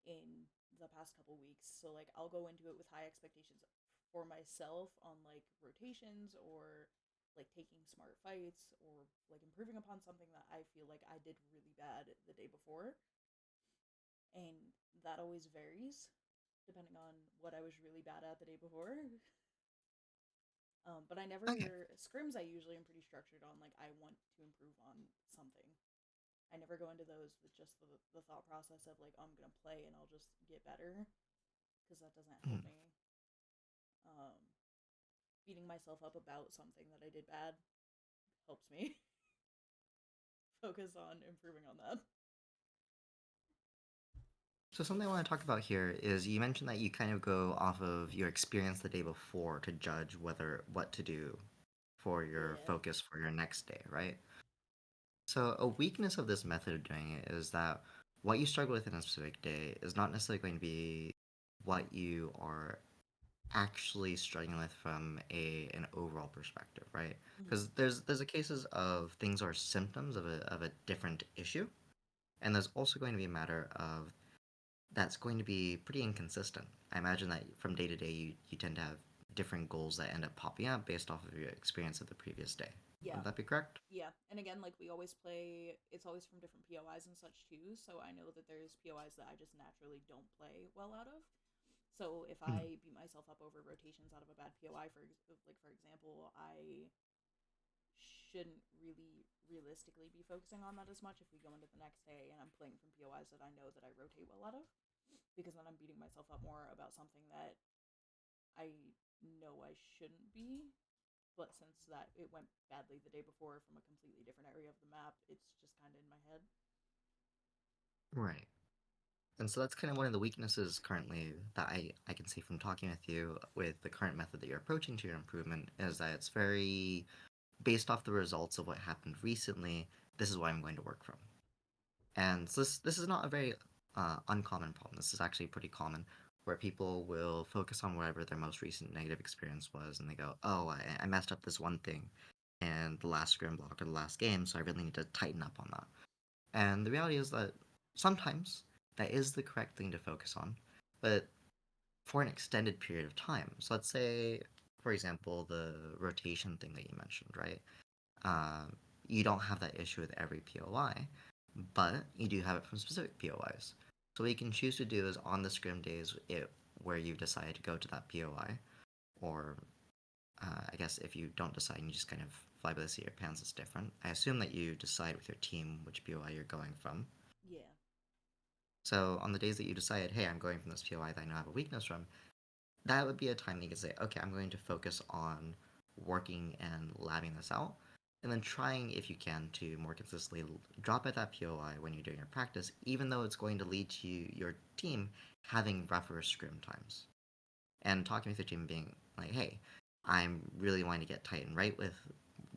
in the past couple weeks. So like I'll go into it with high expectations for myself on like rotations or like taking smart fights or like improving upon something that I feel like I did really bad the day before. And that always varies depending on what I was really bad at the day before. But I Okay. never scrims. I usually am pretty structured on like I want to improve on something. I never go into those with just the thought process of like, oh, I'm gonna play and I'll just get better because that doesn't help Mhm. me. Um, Beating myself up about something that I did bad helps me focus on improving on that. So something I want to talk about here is you mentioned that you kind of go off of your experience the day before to judge whether what to do for your Yeah. focus for your next day, right? So a weakness of this method of doing it is that what you struggle with in a specific day is not necessarily going to be what you are actually struggling with from a an overall perspective, right? Mm-hmm. Because there's a cases of things are symptoms of a different issue, and there's also going to be a matter of that's going to be pretty inconsistent. I imagine that from day to day, you tend to have different goals that end up popping up based off of your experience of the previous day. Yeah, Would that be correct? yeah. And again, like we always play, it's always from different POIs and such too. So I know that there's POIs that I just naturally don't play well out of. So if Mm. I beat myself up over rotations out of a bad POI, for example, I shouldn't really realistically be focusing on that as much if we go into the next day and I'm playing from POIs that I know that I rotate well out of, because then I'm beating myself up more about something that I know I shouldn't be. But since that it went badly the day before from a completely different area of the map, it's just kind of in my head. Right. And so that's kind of one of the weaknesses currently that I can see from talking with you with the current method that you're approaching to your improvement is that it's very based off the results of what happened recently. This is what I'm going to work from. And so this is not a very uncommon problem. This is actually pretty common, where people will focus on whatever their most recent negative experience was, and they go, "Oh, I messed up this one thing, and the last scrim block or the last game, so I really need to tighten up on that." And the reality is that sometimes that is the correct thing to focus on, but for an extended period of time. So let's say, for example, the rotation thing that you mentioned, right? Uh, you don't have that issue with every POI, but you do have it from specific POIs. So what you can choose to do is on the scrim days where you decide to go to that POI, or I guess if you don't decide and you just kind of fly by the seat of your pants, it's different. I assume that you decide with your team which POI you're going from. Yeah. So on the days that you decide, hey, I'm going from this POI that I know I have a weakness from, that would be a time that you can say, okay, I'm going to focus on working and labbing this out, and then trying, if you can, to more consistently drop at that POI when you're doing your practice, even though it's going to lead to your team having rougher scrim times. And talking with your team being like, hey, I'm really wanting to get tight and right with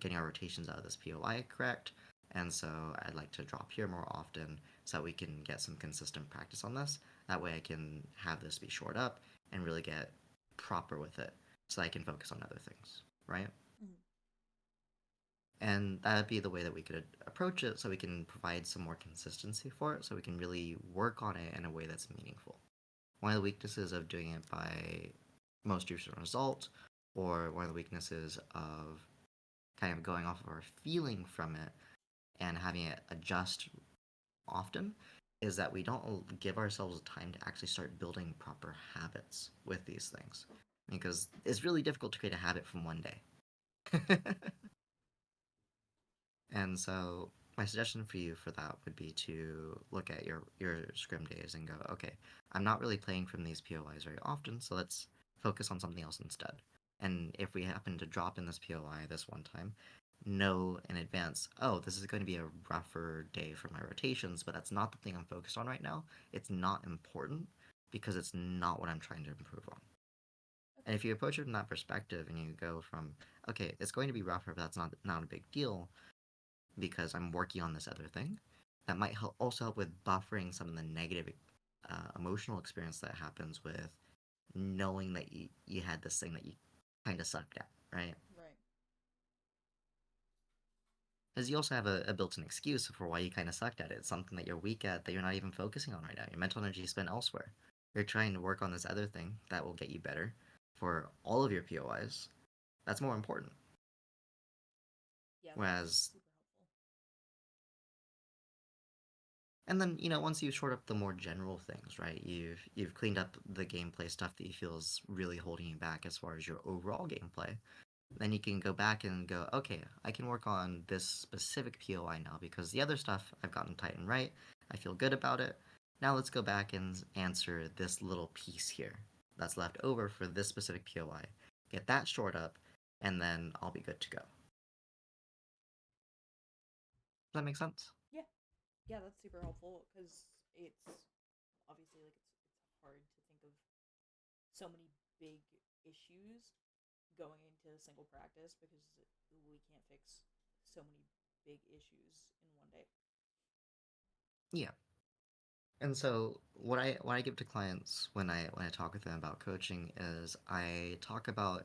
getting our rotations out of this POI correct, and so I'd like to drop here more often so that we can get some consistent practice on this. That way I can have this be shored up and really get proper with it so I can focus on other things, right? Mm-hmm. And that'd be the way that we could approach it so we can provide some more consistency for it so we can really work on it in a way that's meaningful. One of the weaknesses of doing it by most recent result, or one of the weaknesses of kind of going off of our feeling from it and having it adjust often, is that we don't give ourselves time to actually start building proper habits with these things. Because it's really difficult to create a habit from one day. And so my suggestion for you for that would be to look at your scrim days and go, okay, I'm not really playing from these POIs very often, so let's focus on something else instead. And if we happen to drop in this POI this one time, know in advance, oh, this is going to be a rougher day for my rotations, but that's not the thing I'm focused on right now. It's not important because it's not what I'm trying to improve on. And Okay. if you approach it from that perspective and you go from, okay, it's going to be rougher, but that's not a big deal, because I'm working on this other thing. That might also help with buffering some of the negative emotional experience that happens with knowing that you had this thing that you kind of sucked at, right? Right. Because you also have a built-in excuse for why you kind of sucked at it. It's something that you're weak at that you're not even focusing on right now. Your mental energy is spent elsewhere. You're trying to work on this other thing that will get you better for all of your POIs. That's more important. Yeah, that's Whereas super helpful. And then, once you've shored up the more general things, right? You've cleaned up the gameplay stuff that you feel is really holding you back as far as your overall gameplay. Then you can go back and go, okay, I can work on this specific POI now because the other stuff I've gotten tight and right. I feel good about it. Now let's go back and answer this little piece here that's left over for this specific POI. Get that shored up, and then I'll be good to go. Does that make sense? Yeah. Yeah, that's super helpful because it's obviously like it's hard to think of so many big issues going into single practice because we can't fix so many big issues in one day. Yeah. And so what I give to clients when I talk with them about coaching is I talk about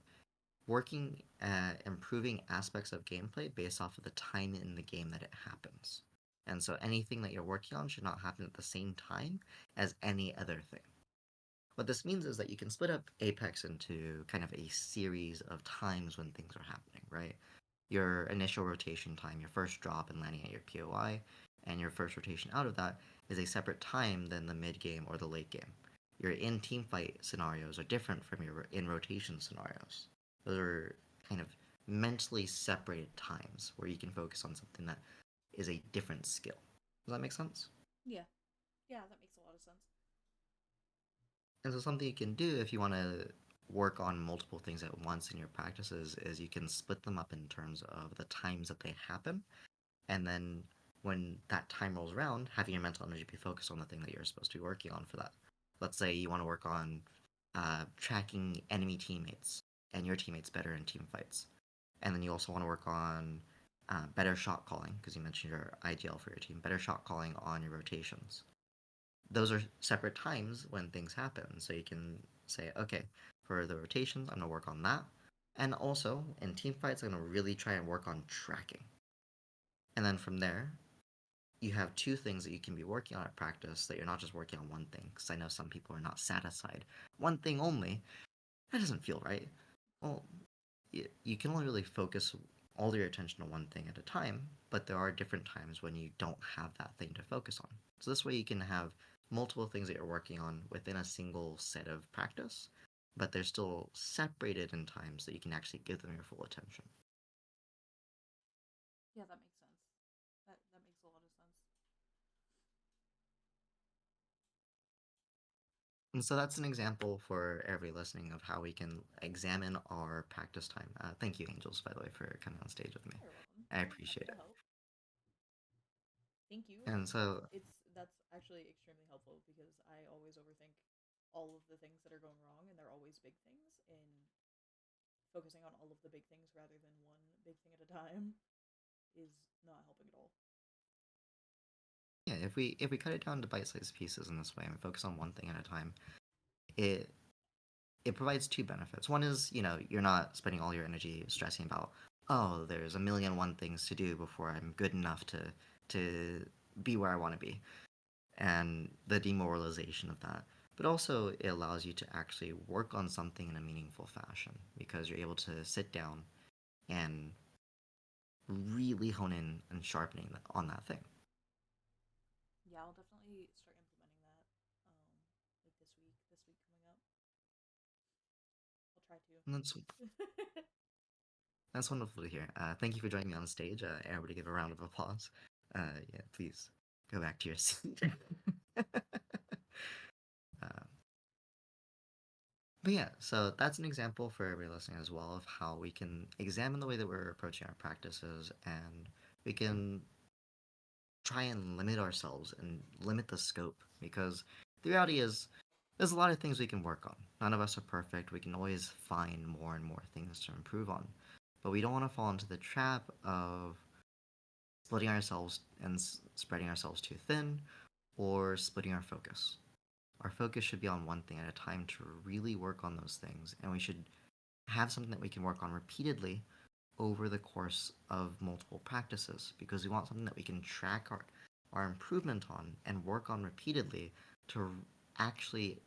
working at improving aspects of gameplay based off of the time in the game that it happens. And so anything that you're working on should not happen at the same time as any other thing. What this means is that you can split up Apex into kind of a series of times when things are happening, right? Your initial rotation time, your first drop and landing at your POI, and your first rotation out of that is a separate time than the mid game or the late game. Your in team fight scenarios are different from your in rotation scenarios. Those are kind of mentally separated times where you can focus on something that is a different skill. Does that make sense? Yeah. Yeah, that makes a lot of sense. And so something you can do if you want to work on multiple things at once in your practices is you can split them up in terms of the times that they happen, and then when that time rolls around, having your mental energy be focused on the thing that you're supposed to be working on for that. Let's say you want to work on tracking enemy teammates and your teammates better in team fights, and then you also want to work on better shot calling because you mentioned your IGL for your team, better shot calling on your rotations. Those are separate times when things happen. So you can say, okay, for the rotations, I'm going to work on that. And also, in team fights, I'm going to really try and work on tracking. And then from there, you have two things that you can be working on at practice that you're not just working on one thing. Because I know some people are not satisfied. One thing only, that doesn't feel right. Well, you can only really focus all your attention on one thing at a time, but there are different times when you don't have that thing to focus on. So this way you can have multiple things that you're working on within a single set of practice, but they're still separated in times that you can actually give them your full attention. Yeah, that makes sense. That makes a lot of sense. And so that's an example for every listening of how we can examine our practice time. Thank you, Angels, by the way, for coming on stage with me. Yeah, you're welcome. I I'm happy appreciate to it. help. Thank you. And so, That's actually extremely helpful because I always overthink all of the things that are going wrong, and they're always big things. And focusing on all of the big things rather than one big thing at a time is not helping at all. yeah, if we cut it down to bite-sized pieces in this way and we focus on one thing at a time, it it provides two benefits. One is, you're not spending all your energy stressing about, oh, there's a million and one things to do before I'm good enough to be where I want to be, and the demoralization of that. But also, it allows you to actually work on something in a meaningful fashion because you're able to sit down and really hone in and sharpening on that thing. Yeah, I'll definitely start implementing that. Like this week coming up, I'll try to. And that's wonderful to hear. Thank you for joining me on stage. Everybody give a round of applause. Yeah, please go back to your seat. uh, but yeah, so that's an example for everybody listening as well of how we can examine the way that we're approaching our practices, and we can try and limit ourselves and limit the scope, because the reality is there's a lot of things we can work on. None of us are perfect. We can always find more and more things to improve on. But we don't want to fall into the trap of splitting ourselves and spreading ourselves too thin, or splitting our focus. Our focus should be on one thing at a time to really work on those things, and we should have something that we can work on repeatedly over the course of multiple practices, because we want something that we can track our improvement on and work on repeatedly to actually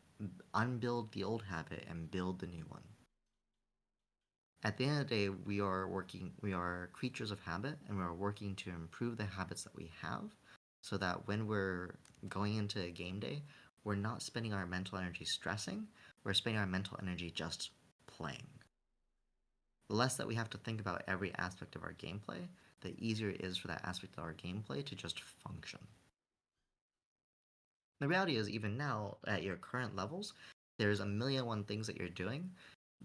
unbuild the old habit and build the new one. At the end of the day, we are creatures of habit, and we are working to improve the habits that we have so that when we're going into a game day, we're not spending our mental energy stressing, we're spending our mental energy just playing. The less that we have to think about every aspect of our gameplay, the easier it is for that aspect of our gameplay to just function. The reality is, even now, at your current levels, there's a million and one things that you're doing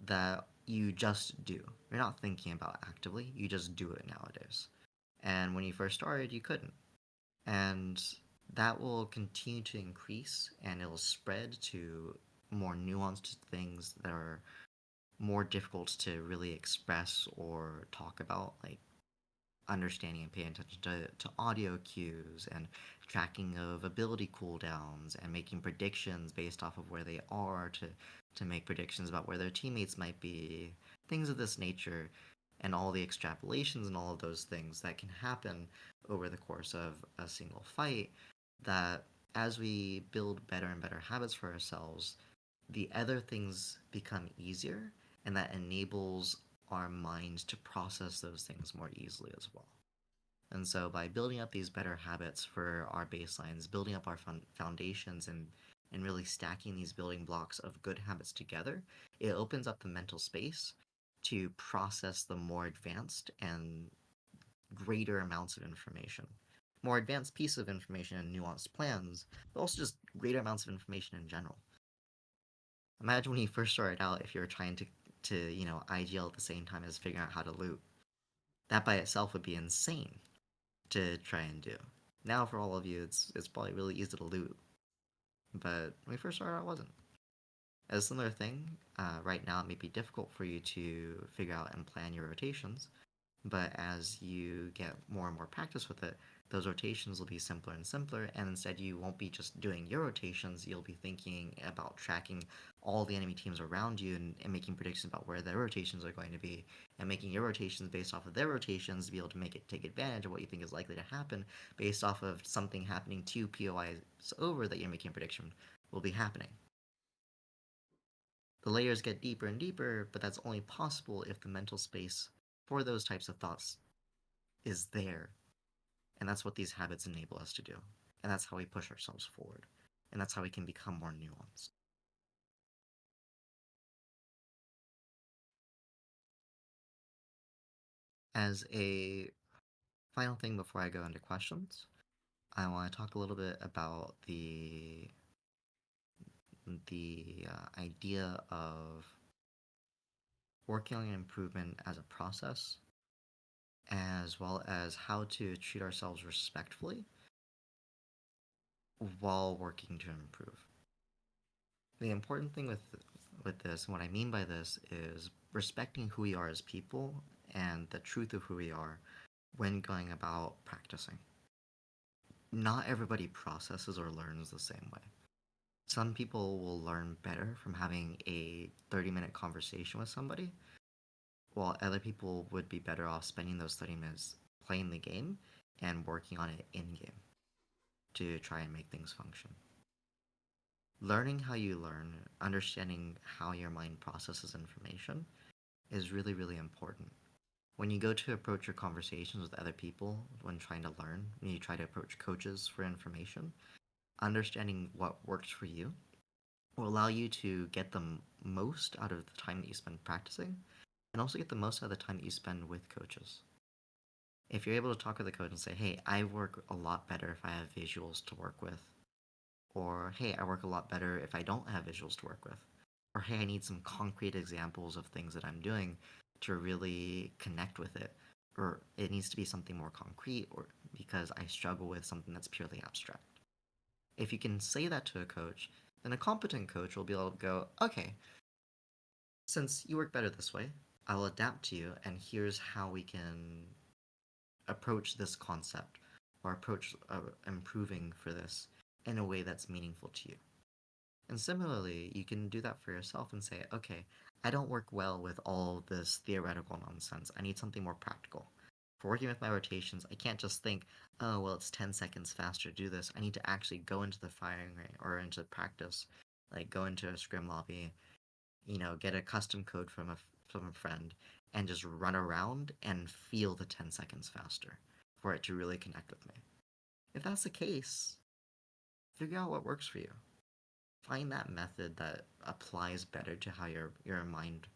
that you just do. You're not thinking about actively, you just do it nowadays. And when you first started, you couldn't. And that will continue to increase and it'll spread to more nuanced things that are more difficult to really express or talk about, like understanding and paying attention to audio cues and tracking of ability cooldowns and making predictions based off of where they are to make predictions about where their teammates might be, things of this nature. and all the extrapolations and all of those things that can happen over the course of a single fight, that as we build better and better habits for ourselves, the other things become easier, and that enables our minds to process those things more easily as well. And so, by building up these better habits for our baselines, building up our foundations, and really stacking these building blocks of good habits together, it opens up the mental space to process the more advanced and greater amounts of information. More advanced pieces of information and nuanced plans, but also just greater amounts of information in general. Imagine when you first started out, if you were trying to IGL at the same time as figuring out how to loot. That by itself would be insane to try and do. Now for all of you, it's probably really easy to loot, but when we first started, it wasn't. A similar thing, right now it may be difficult for you to figure out and plan your rotations, but as you get more and more practice with it, those rotations will be simpler and simpler, and instead you won't be just doing your rotations, you'll be thinking about tracking all the enemy teams around you and making predictions about where their rotations are going to be, and making your rotations based off of their rotations to be able to make it take advantage of what you think is likely to happen based off of something happening 2 POIs over that you're making a prediction will be happening. The layers get deeper and deeper, but that's only possible if the mental space for those types of thoughts is there. And that's what these habits enable us to do. And that's how we push ourselves forward. And that's how we can become more nuanced. As a final thing before I go into questions, I want to talk a little bit about the idea of working on improvement as a process, as well as how to treat ourselves respectfully while working to improve. The important thing with this, and what I mean by this, is respecting who we are as people and the truth of who we are when going about practicing. Not everybody processes or learns the same way. Some people will learn better from having a 30-minute conversation with somebody, while other people would be better off spending those 30 minutes playing the game and working on it in game to try and make things function. Learning how you learn, understanding how your mind processes information is really, really important. When you go to approach your conversations with other people when trying to learn, when you try to approach coaches for information, understanding what works for you will allow you to get the most out of the time that you spend practicing and also get the most out of the time that you spend with coaches. If you're able to talk with a coach and say, hey, I work a lot better if I have visuals to work with, or hey, I work a lot better if I don't have visuals to work with, or hey, I need some concrete examples of things that I'm doing to really connect with it, or it needs to be something more concrete, or because I struggle with something that's purely abstract. If you can say that to a coach, then a competent coach will be able to go, okay, since you work better this way, I'll adapt to you, and here's how we can approach this concept or approach improving for this in a way that's meaningful to you. And similarly, you can do that for yourself and say, okay, I don't work well with all this theoretical nonsense. I need something more practical. For working with my rotations, I can't just think, oh, well, it's 10 seconds faster to do this. I need to actually go into the firing range or into practice, like go into a scrim lobby, get a custom code from a friend, and just run around and feel the 10 seconds faster for it to really connect with me. If that's the case, figure out what works for you. Find that method that applies better to how your mind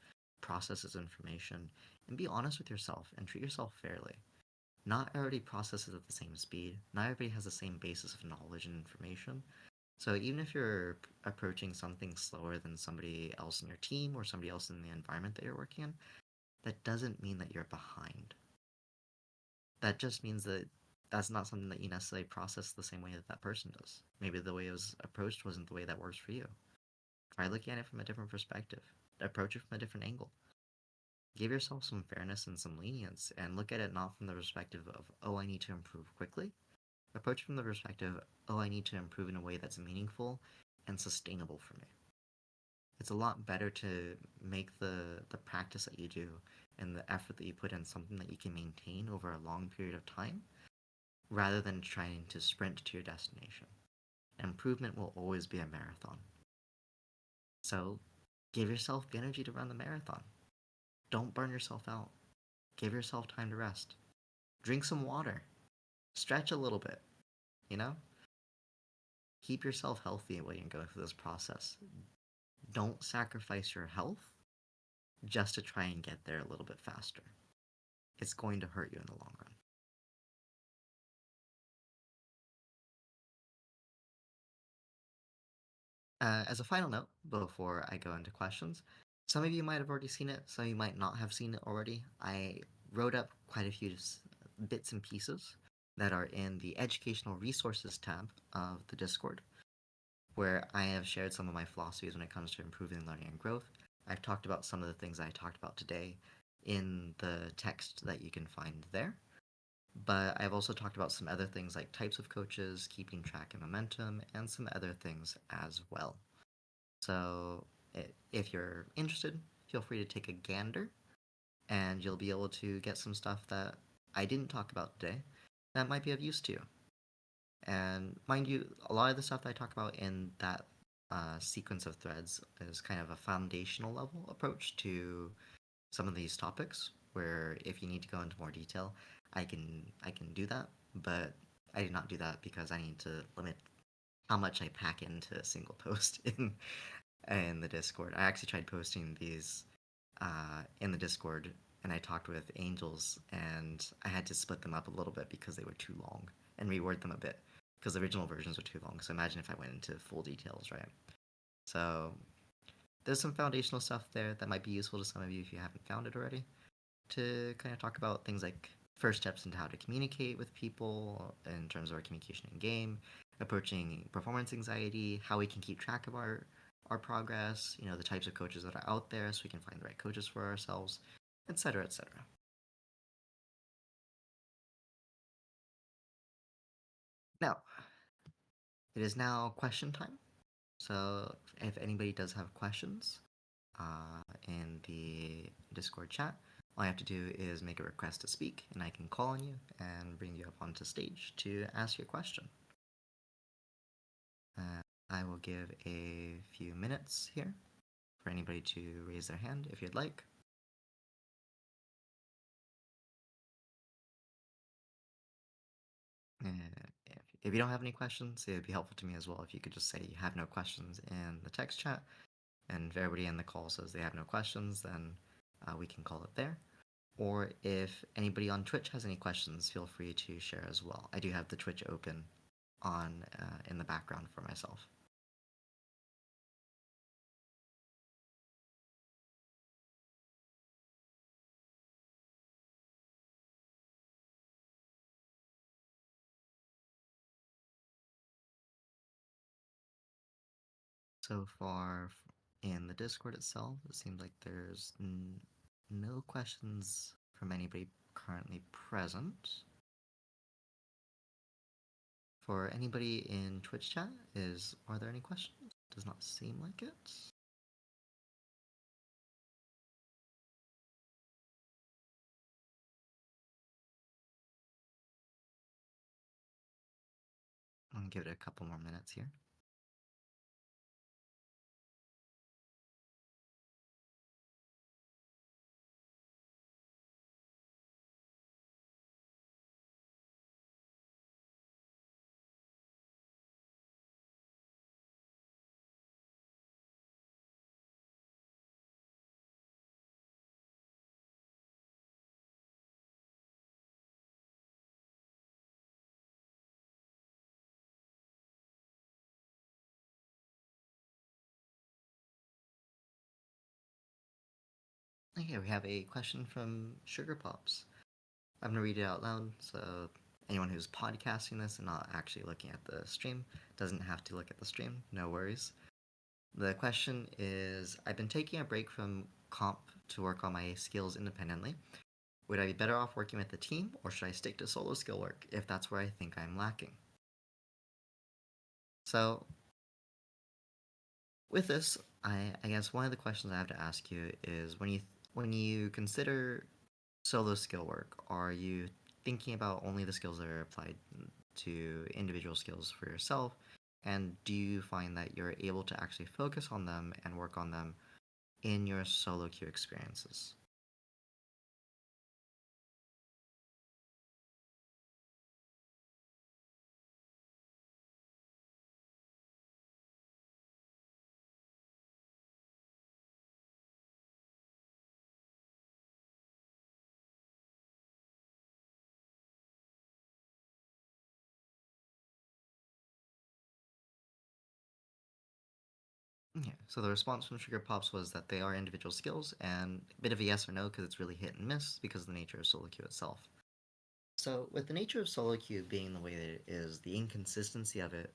processes information, and be honest with yourself and treat yourself fairly. Not everybody processes at the same speed. Not everybody has the same basis of knowledge and information. So even if you're approaching something slower than somebody else in your team or somebody else in the environment that you're working in, that doesn't mean that you're behind. That just means that that's not something that you necessarily process the same way that that person does. Maybe the way it was approached wasn't the way that works for you. Try looking at it from a different perspective. Approach it from a different angle. Give yourself some fairness and some lenience, and look at it not from the perspective of, oh, I need to improve quickly. Approach it from the perspective, oh, I need to improve in a way that's meaningful and sustainable for me. It's a lot better to make the practice that you do and the effort that you put in something that you can maintain over a long period of time rather than trying to sprint to your destination. Improvement will always be a marathon. So give yourself the energy to run the marathon. Don't burn yourself out. Give yourself time to rest. Drink some water. Stretch a little bit, you know? Keep yourself healthy while you're going through this process. Don't sacrifice your health just to try and get there a little bit faster. It's going to hurt you in the long run. As a final note, before I go into questions, some of you might have already seen it, some of you might not have seen it already. I wrote up quite a few bits and pieces that are in the educational resources tab of the Discord, where I have shared some of my philosophies when it comes to improving learning and growth. I've talked about some of the things I talked about today in the text that you can find there. But I've also talked about some other things like types of coaches, keeping track of momentum, and some other things as well. So if you're interested, feel free to take a gander, and you'll be able to get some stuff that I didn't talk about today that might be of use to you. And mind you, a lot of the stuff that I talk about in that sequence of threads is kind of a foundational level approach to some of these topics. Where if you need to go into more detail, I can do that, but I did not do that because I need to limit how much I pack into a single post in the Discord. I actually tried posting these in the Discord, and I talked with Angels, and I had to split them up a little bit because they were too long and reword them a bit because the original versions were too long. So imagine if I went into full details, right? So there's some foundational stuff there that might be useful to some of you if you haven't found it already, to kind of talk about things like first steps into how to communicate with people in terms of our communication in game, approaching performance anxiety, how we can keep track of our progress, the types of coaches that are out there so we can find the right coaches for ourselves, etc., etc. Now, it is now question time. So if anybody does have questions in the Discord chat, all I have to do is make a request to speak, and I can call on you and bring you up onto stage to ask your question. I will give a few minutes here for anybody to raise their hand if you'd like. If you don't have any questions, it would be helpful to me as well if you could just say you have no questions in the text chat. And if everybody in the call says they have no questions, then we can call it there. Or if anybody on Twitch has any questions, feel free to share as well. I do have the Twitch open on in the background for myself. So far in the Discord itself, it seems like there's no questions from anybody currently present. For anybody in Twitch chat, are there any questions? Does not seem like it. I'll give it a couple more minutes here. Okay, we have a question from Sugar Pops. I'm gonna read it out loud, so anyone who's podcasting this and not actually looking at the stream doesn't have to look at the stream, no worries. The question is, I've been taking a break from comp to work on my skills independently. Would I be better off working with a team, or should I stick to solo skill work if that's where I think I'm lacking? So, with this, I guess one of the questions I have to ask you is When you consider solo skill work, are you thinking about only the skills that are applied to individual skills for yourself? And do you find that you're able to actually focus on them and work on them in your solo queue experiences? Yeah, so the response from Sugar Pops was that they are individual skills, and a bit of a yes or no because it's really hit and miss because of the nature of solo queue itself. So, with the nature of solo queue being the way that it is, the inconsistency of it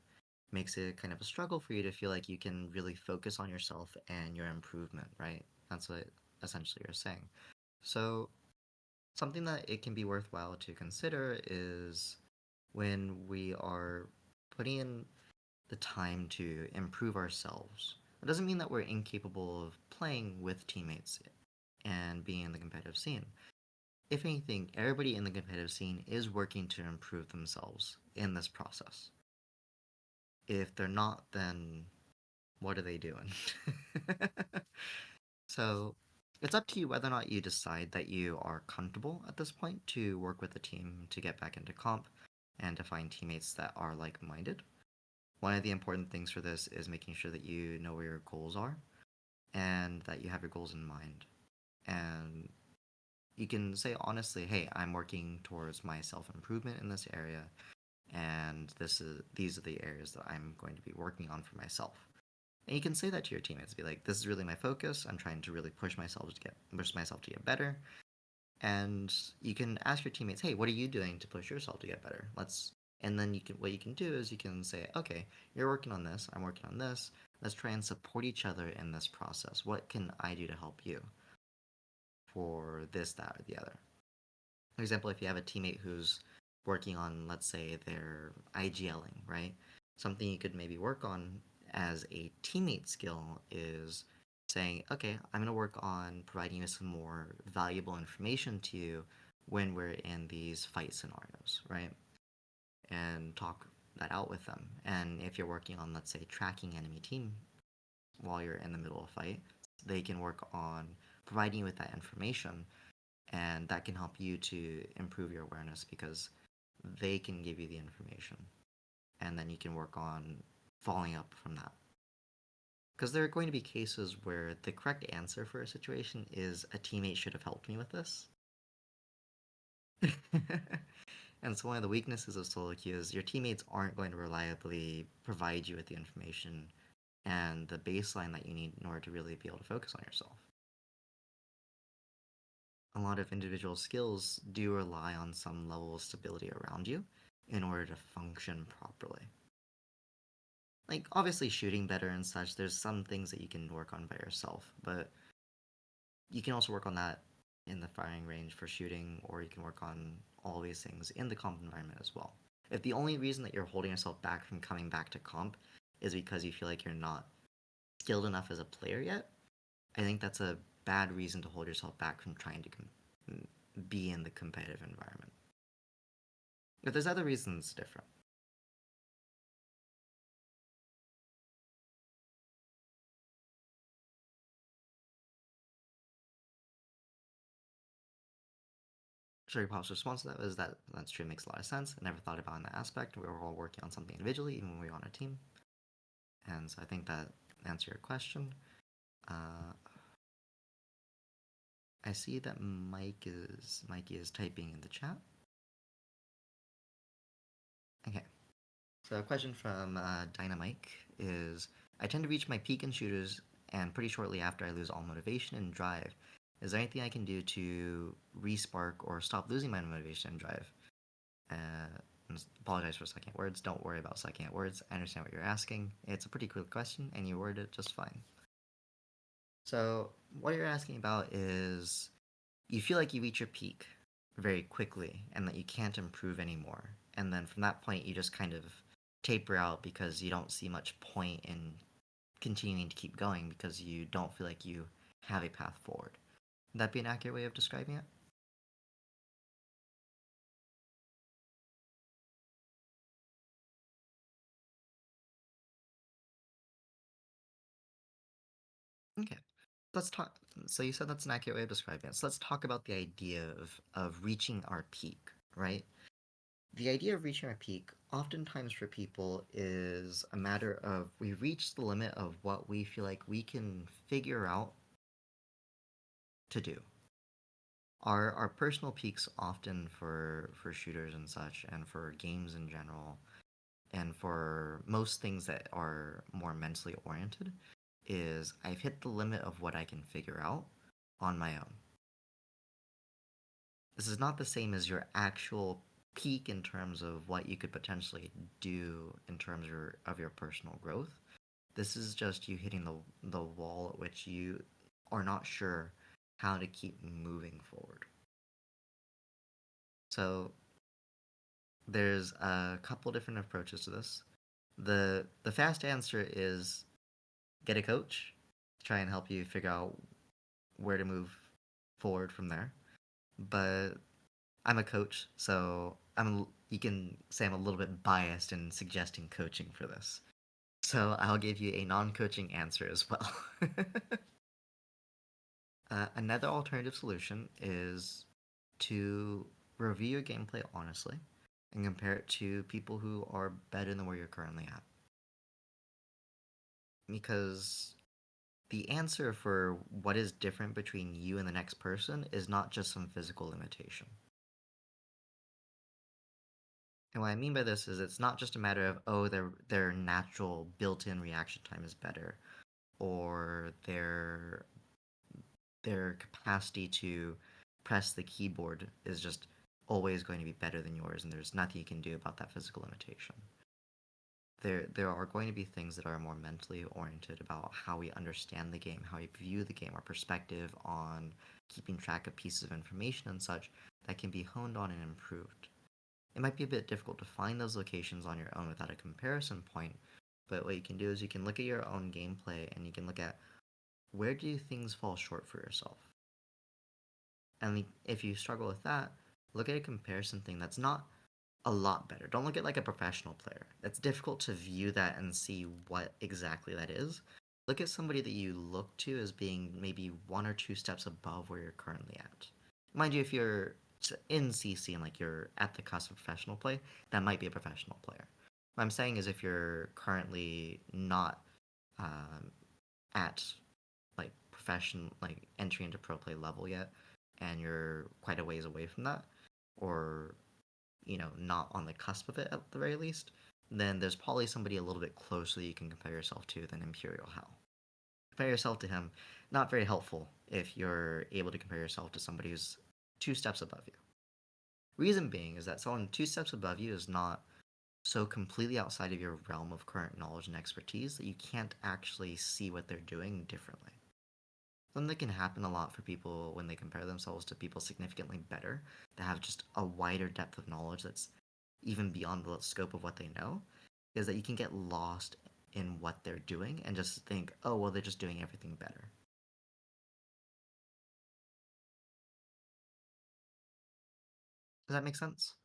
makes it kind of a struggle for you to feel like you can really focus on yourself and your improvement, right? That's what essentially you're saying. So, something that it can be worthwhile to consider is when we are putting in the time to improve ourselves. It doesn't mean that we're incapable of playing with teammates and being in the competitive scene. If anything, everybody in the competitive scene is working to improve themselves in this process. If they're not, then what are they doing? So it's up to you whether or not you decide that you are comfortable at this point to work with the team to get back into comp and to find teammates that are like minded. One of the important things for this is making sure that you know where your goals are and that you have your goals in mind. And you can say honestly, hey, I'm working towards my self improvement in this area, and these are the areas that I'm going to be working on for myself. And you can say that to your teammates, be like, this is really my focus. I'm trying to really push myself to get better. And you can ask your teammates, hey, what are you doing to push yourself to get better? And then what you can do is you can say, okay, you're working on this, I'm working on this. Let's try and support each other in this process. What can I do to help you for this, that, or the other? For example, if you have a teammate who's working on, let's say, their IGLing, right? Something you could maybe work on as a teammate skill is saying, okay, I'm going to work on providing you some more valuable information to you when we're in these fight scenarios, right? And talk that out with them. And if you're working on, let's say, tracking enemy team while you're in the middle of a fight, they can work on providing you with that information, and that can help you to improve your awareness because they can give you the information, and then you can work on following up from that. Because there are going to be cases where the correct answer for a situation is a teammate should have helped me with this. And so one of the weaknesses of solo queue is your teammates aren't going to reliably provide you with the information and the baseline that you need in order to really be able to focus on yourself. A lot of individual skills do rely on some level of stability around you in order to function properly. Like, obviously, shooting better and such, there's some things that you can work on by yourself, but you can also work on that in the firing range for shooting, or you can work on all these things in the comp environment as well. If the only reason that you're holding yourself back from coming back to comp is because you feel like you're not skilled enough as a player yet, I think that's a bad reason to hold yourself back from trying to be in the competitive environment. If there's other reasons, different. Sherry Pop's response to that is that that's true, makes a lot of sense. I never thought about in that aspect. We were all working on something individually, even when we were on a team. And so I think that answers your question. Uh, I see that Mikey is typing in the chat. Okay. So a question from Dynamike is: I tend to reach my peak in shooters, and pretty shortly after I lose all motivation and drive. Is there anything I can do to respark or stop losing my motivation and drive? Apologize for sucking at words. Don't worry about sucking at words. I understand what you're asking. It's a pretty quick question, and you worded it just fine. So, what you're asking about is you feel like you reach your peak very quickly and that you can't improve anymore. And then from that point, you just kind of taper out because you don't see much point in continuing to keep going because you don't feel like you have a path forward. Would that be an accurate way of describing it? Okay. Let's talk. So you said that's an accurate way of describing it. So let's talk about the idea of reaching our peak, right? The idea of reaching our peak, oftentimes for people, is a matter of we reach the limit of what we feel like we can figure out to do. Our personal peaks often for shooters and such, and for games in general, and for most things that are more mentally oriented, is I've hit the limit of what I can figure out on my own. This is not the same as your actual peak in terms of what you could potentially do in terms of your personal growth. This is just you hitting the wall at which you are not sure how to keep moving forward. So there's a couple different approaches to this. The fast answer is get a coach to try and help you figure out where to move forward from there. But I'm a coach, so you can say I'm a little bit biased in suggesting coaching for this. So I'll give you a non-coaching answer as well. Another alternative solution is to review your gameplay honestly and compare it to people who are better than where you're currently at. Because the answer for what is different between you and the next person is not just some physical limitation. And what I mean by this is it's not just a matter of, oh, their natural built-in reaction time is better, or their capacity to press the keyboard is just always going to be better than yours, and there's nothing you can do about that physical limitation. There are going to be things that are more mentally oriented about how we understand the game, how we view the game, our perspective on keeping track of pieces of information and such that can be honed on and improved. It might be a bit difficult to find those locations on your own without a comparison point, but what you can do is you can look at your own gameplay and you can look at where do things fall short for yourself. And if you struggle with that, look at a comparison thing that's not a lot better. Don't look at like a professional player. It's difficult to view that and see what exactly that is. Look at somebody that you look to as being maybe one or two steps above where you're currently at. Mind you, if you're in CC and like you're at the cusp of professional play, that might be a professional player. What I'm saying is if you're currently not um, at like profession, like entry into pro play level yet, and you're quite a ways away from that, or not on the cusp of it at the very least, then there's probably somebody a little bit closer that you can compare yourself to than Imperial Hal. Compare yourself to him, not very helpful if you're able to compare yourself to somebody who's two steps above you. Reason being is that someone two steps above you is not so completely outside of your realm of current knowledge and expertise that you can't actually see what they're doing differently. Something that can happen a lot for people when they compare themselves to people significantly better that have just a wider depth of knowledge that's even beyond the scope of what they know is that you can get lost in what they're doing and just think, oh, well, they're just doing everything better. Does that make sense?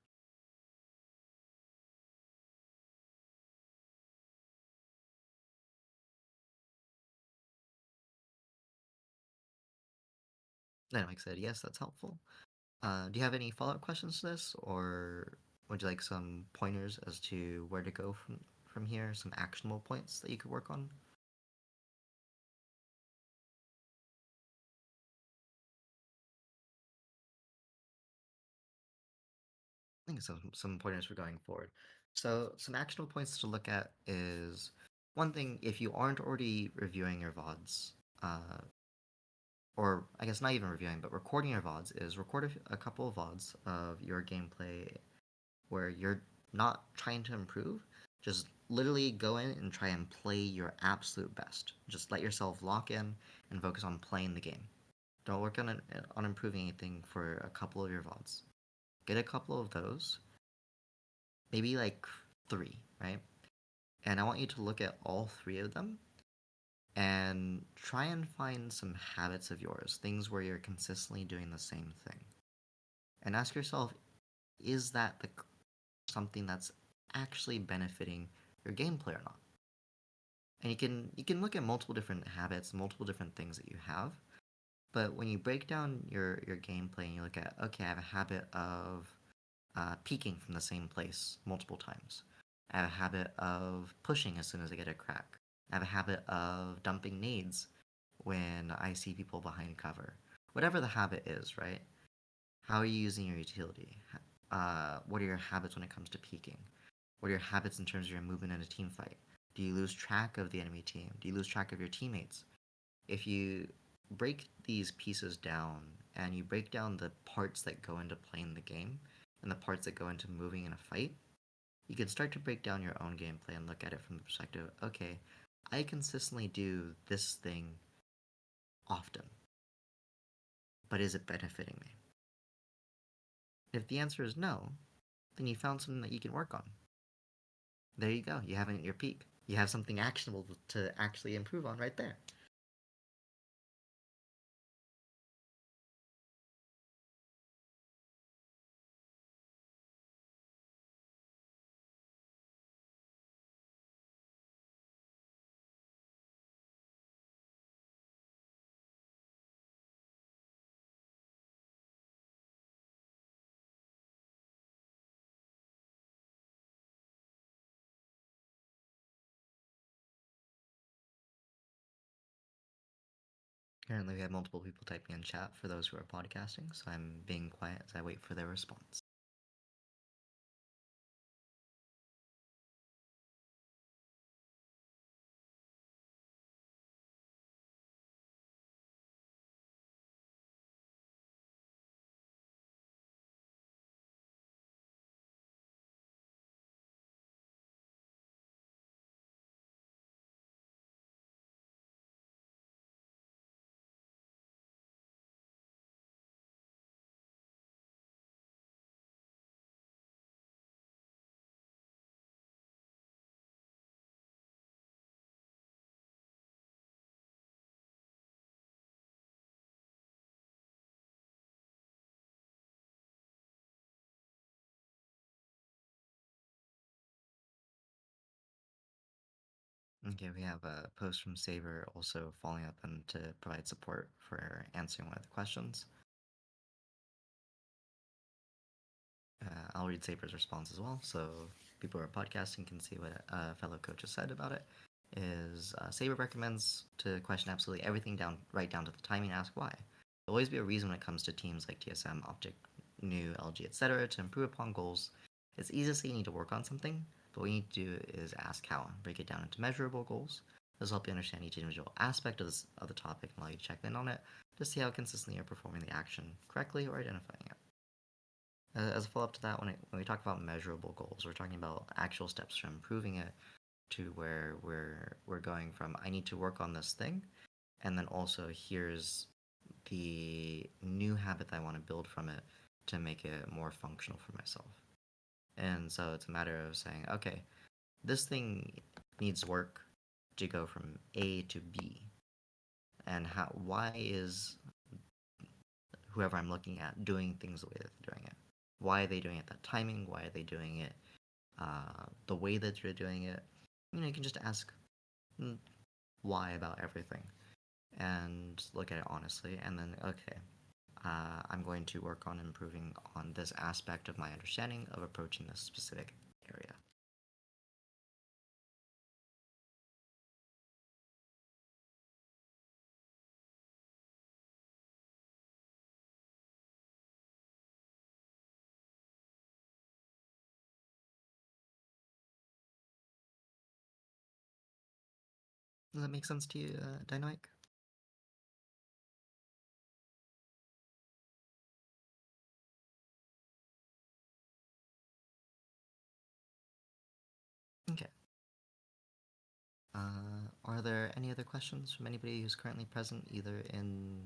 Then Mike said, yes, that's helpful. Do you have any follow-up questions to this, or would you like some pointers as to where to go from here? Some actionable points that you could work on? I think some pointers for going forward. So some actionable points to look at is one thing if you aren't already reviewing your VODs, or I guess not even reviewing, but recording your VODs is record a couple of VODs of your gameplay where you're not trying to improve. Just literally go in and try and play your absolute best. Just let yourself lock in and focus on playing the game. Don't work on improving anything for a couple of your VODs. Get a couple of those, maybe like three, right? And I want you to look at all three of them and try and find some habits of yours, things where you're consistently doing the same thing. And ask yourself, is that something that's actually benefiting your gameplay or not? And you can look at multiple different habits, multiple different things that you have. But when you break down your gameplay and you look at, okay, I have a habit of peeking from the same place multiple times. I have a habit of pushing as soon as I get a crack. I have a habit of dumping nades when I see people behind cover. Whatever the habit is, right? How are you using your utility? What are your habits when it comes to peeking? What are your habits in terms of your movement in a team fight? Do you lose track of the enemy team? Do you lose track of your teammates? If you break these pieces down and you break down the parts that go into playing the game and the parts that go into moving in a fight, you can start to break down your own gameplay and look at it from the perspective, okay, I consistently do this thing often, but is it benefiting me? If the answer is no, then you found something that you can work on. There you go. You haven't hit your peak. You have something actionable to actually improve on right there. Currently, we have multiple people typing in chat for those who are podcasting, so I'm being quiet as I wait for their response. Okay, we have a post from Saber also following up and to provide support for answering one of the questions. I'll read Saber's response as well, so people who are podcasting can see what a fellow coach has said about it. Is Saber recommends to question absolutely everything down, right down to the timing, and ask why. There'll always be a reason when it comes to teams like TSM, Optic, New, LG, etc. to improve upon goals. It's easy to say you need to work on something, but what you need to do is ask how. Break it down into measurable goals. This will help you understand each individual aspect of the topic and allow you to check in on it to see how consistently you're performing the action correctly or identifying it. As a follow up to that, when we talk about measurable goals, we're talking about actual steps to improving it to where we're going from I need to work on this thing, and then also here's the new habit that I want to build from it to make it more functional for myself. And so it's a matter of saying, okay, this thing needs work to go from A to B, and why is whoever I'm looking at doing things the way that they're doing it? Why are they doing it that timing? Why are they doing it the way that you're doing it? You can just ask why about everything and look at it honestly, and then, okay, I'm going to work on improving on this aspect of my understanding of approaching this specific area. Does that make sense to you, Dynamite? Okay. Are there any other questions from anybody who's currently present, either in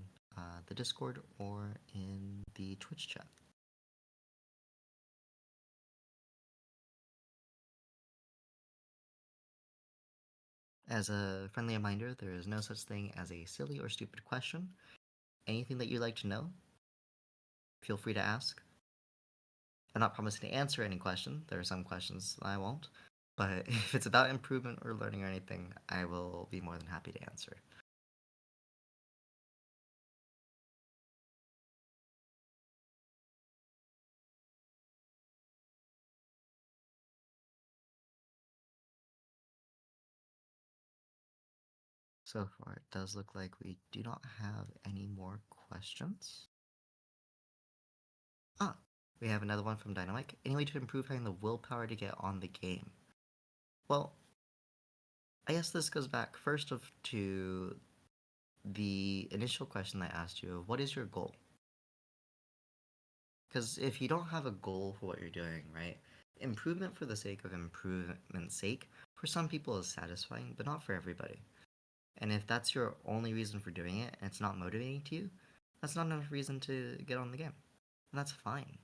the Discord or in the Twitch chat? As a friendly reminder, there is no such thing as a silly or stupid question. Anything that you'd like to know, feel free to ask. I'm not promising to answer any question. There are some questions I won't. But if it's about improvement or learning or anything, I will be more than happy to answer. So far, it does look like we do not have any more questions. Ah, we have another one from Dynamite. Any way to improve having the willpower to get on the game? Well, I guess this goes back first of to the initial question I asked you of what is your goal? Because if you don't have a goal for what you're doing, right? Improvement for the sake of improvement's sake, for some people is satisfying, but not for everybody. And if that's your only reason for doing it and it's not motivating to you, that's not enough reason to get on the game. And that's fine.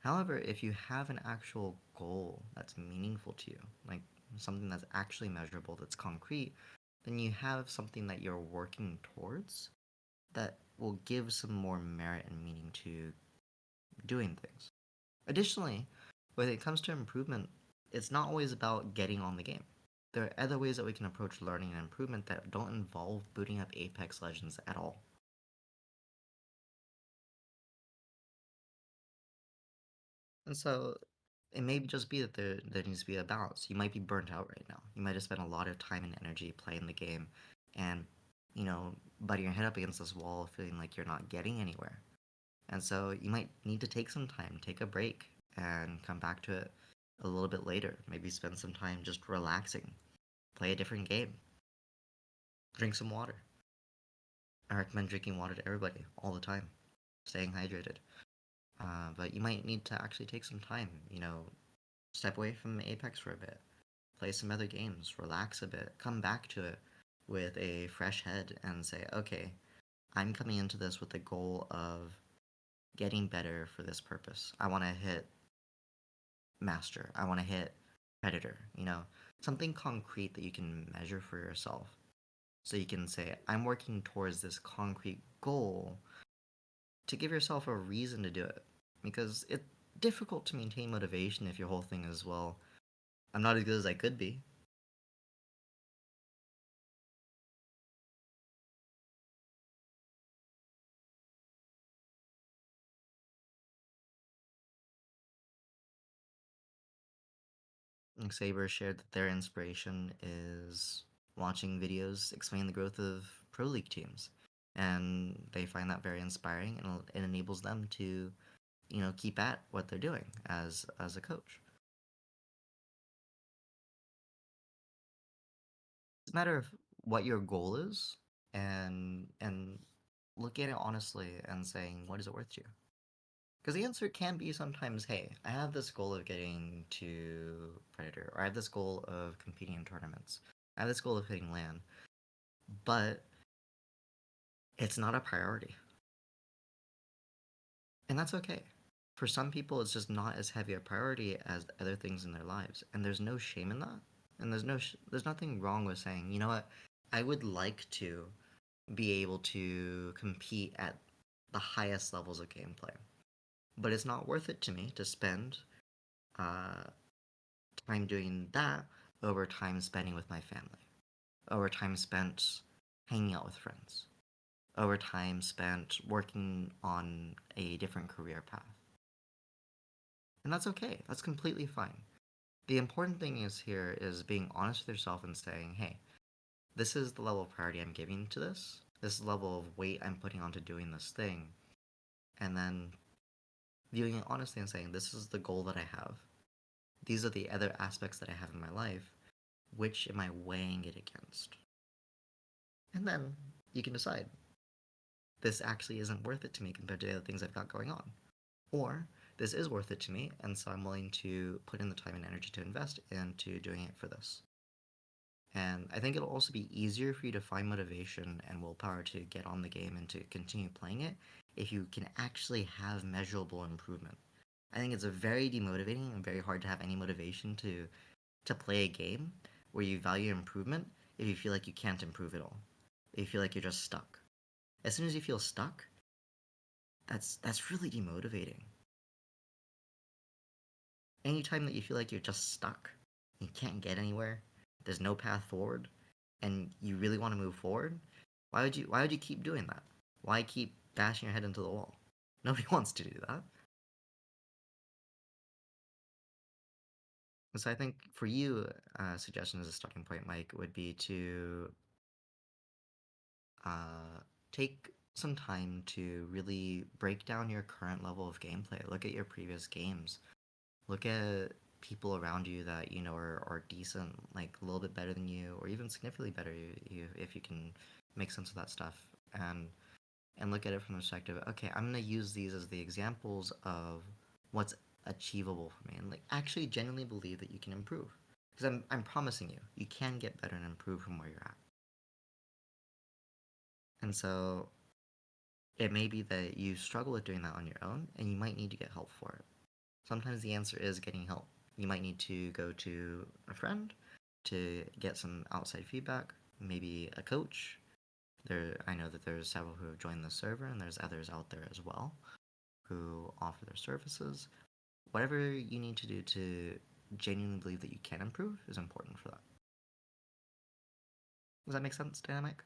However, if you have an actual goal that's meaningful to you, like something that's actually measurable, that's concrete, then you have something that you're working towards that will give some more merit and meaning to doing things. Additionally, when it comes to improvement, it's not always about getting on the game. There are other ways that we can approach learning and improvement that don't involve booting up Apex Legends at all. And so it may just be that there needs to be a balance. You might be burnt out right now. You might have spent a lot of time and energy playing the game and, butting your head up against this wall, feeling like you're not getting anywhere. And so you might need to take some time, take a break, and come back to it a little bit later. Maybe spend some time just relaxing, play a different game, drink some water. I recommend drinking water to everybody all the time, staying hydrated. But you might need to actually take some time, step away from Apex for a bit, play some other games, relax a bit, come back to it with a fresh head and say, okay, I'm coming into this with the goal of getting better for this purpose. I want to hit master. I want to hit predator, something concrete that you can measure for yourself. So you can say, I'm working towards this concrete goal to give yourself a reason to do it. Because it's difficult to maintain motivation if your whole thing is, well, I'm not as good as I could be. And Saber shared that their inspiration is watching videos explaining the growth of Pro League teams. And they find that very inspiring and it enables them to, keep at what they're doing as a coach. It's a matter of what your goal is and look at it honestly and saying, what is it worth to you? Because the answer can be sometimes, hey, I have this goal of getting to Predator, or I have this goal of competing in tournaments. I have this goal of hitting LAN, but it's not a priority. And that's okay. For some people, it's just not as heavy a priority as other things in their lives, and there's no shame in that. And there's nothing wrong with saying, you know what, I would like to be able to compete at the highest levels of gameplay, but it's not worth it to me to spend uh, time doing that over time spending with my family, over time spent hanging out with friends, over time spent working on a different career path. And that's okay. That's completely fine. The important thing is here is being honest with yourself and saying, hey, this is the level of priority I'm giving to this. This is the level of weight I'm putting onto doing this thing. And then viewing it honestly and saying, this is the goal that I have. These are the other aspects that I have in my life. Which am I weighing it against? And then you can decide, this actually isn't worth it to me compared to the other things I've got going on. Or this is worth it to me, and so I'm willing to put in the time and energy to invest into doing it for this. And I think it'll also be easier for you to find motivation and willpower to get on the game and to continue playing it if you can actually have measurable improvement. I think it's a very demotivating and very hard to have any motivation to play a game where you value improvement if you feel like you can't improve at all, if you feel like you're just stuck. As soon as you feel stuck, that's really demotivating. Anytime that you feel like you're just stuck, you can't get anywhere, there's no path forward, and you really want to move forward, why would you keep doing that? Why keep bashing your head into the wall? Nobody wants to do that. And so I think for you, suggestion as a starting point, Mike, would be to uh, take some time to really break down your current level of gameplay. Look at your previous games. Look at people around you that you know are decent, like a little bit better than you, or even significantly better if you can make sense of that stuff. And look at it from the perspective, okay, I'm gonna use these as the examples of what's achievable for me, and like actually genuinely believe that you can improve. Because I'm promising you, you can get better and improve from where you're at. And so it may be that you struggle with doing that on your own, and you might need to get help for it. Sometimes the answer is getting help. You might need to go to a friend to get some outside feedback, maybe a coach. I know that there's several who have joined the server, and there's others out there as well who offer their services. Whatever you need to do to genuinely believe that you can improve is important for that. Does that make sense, Dynamic?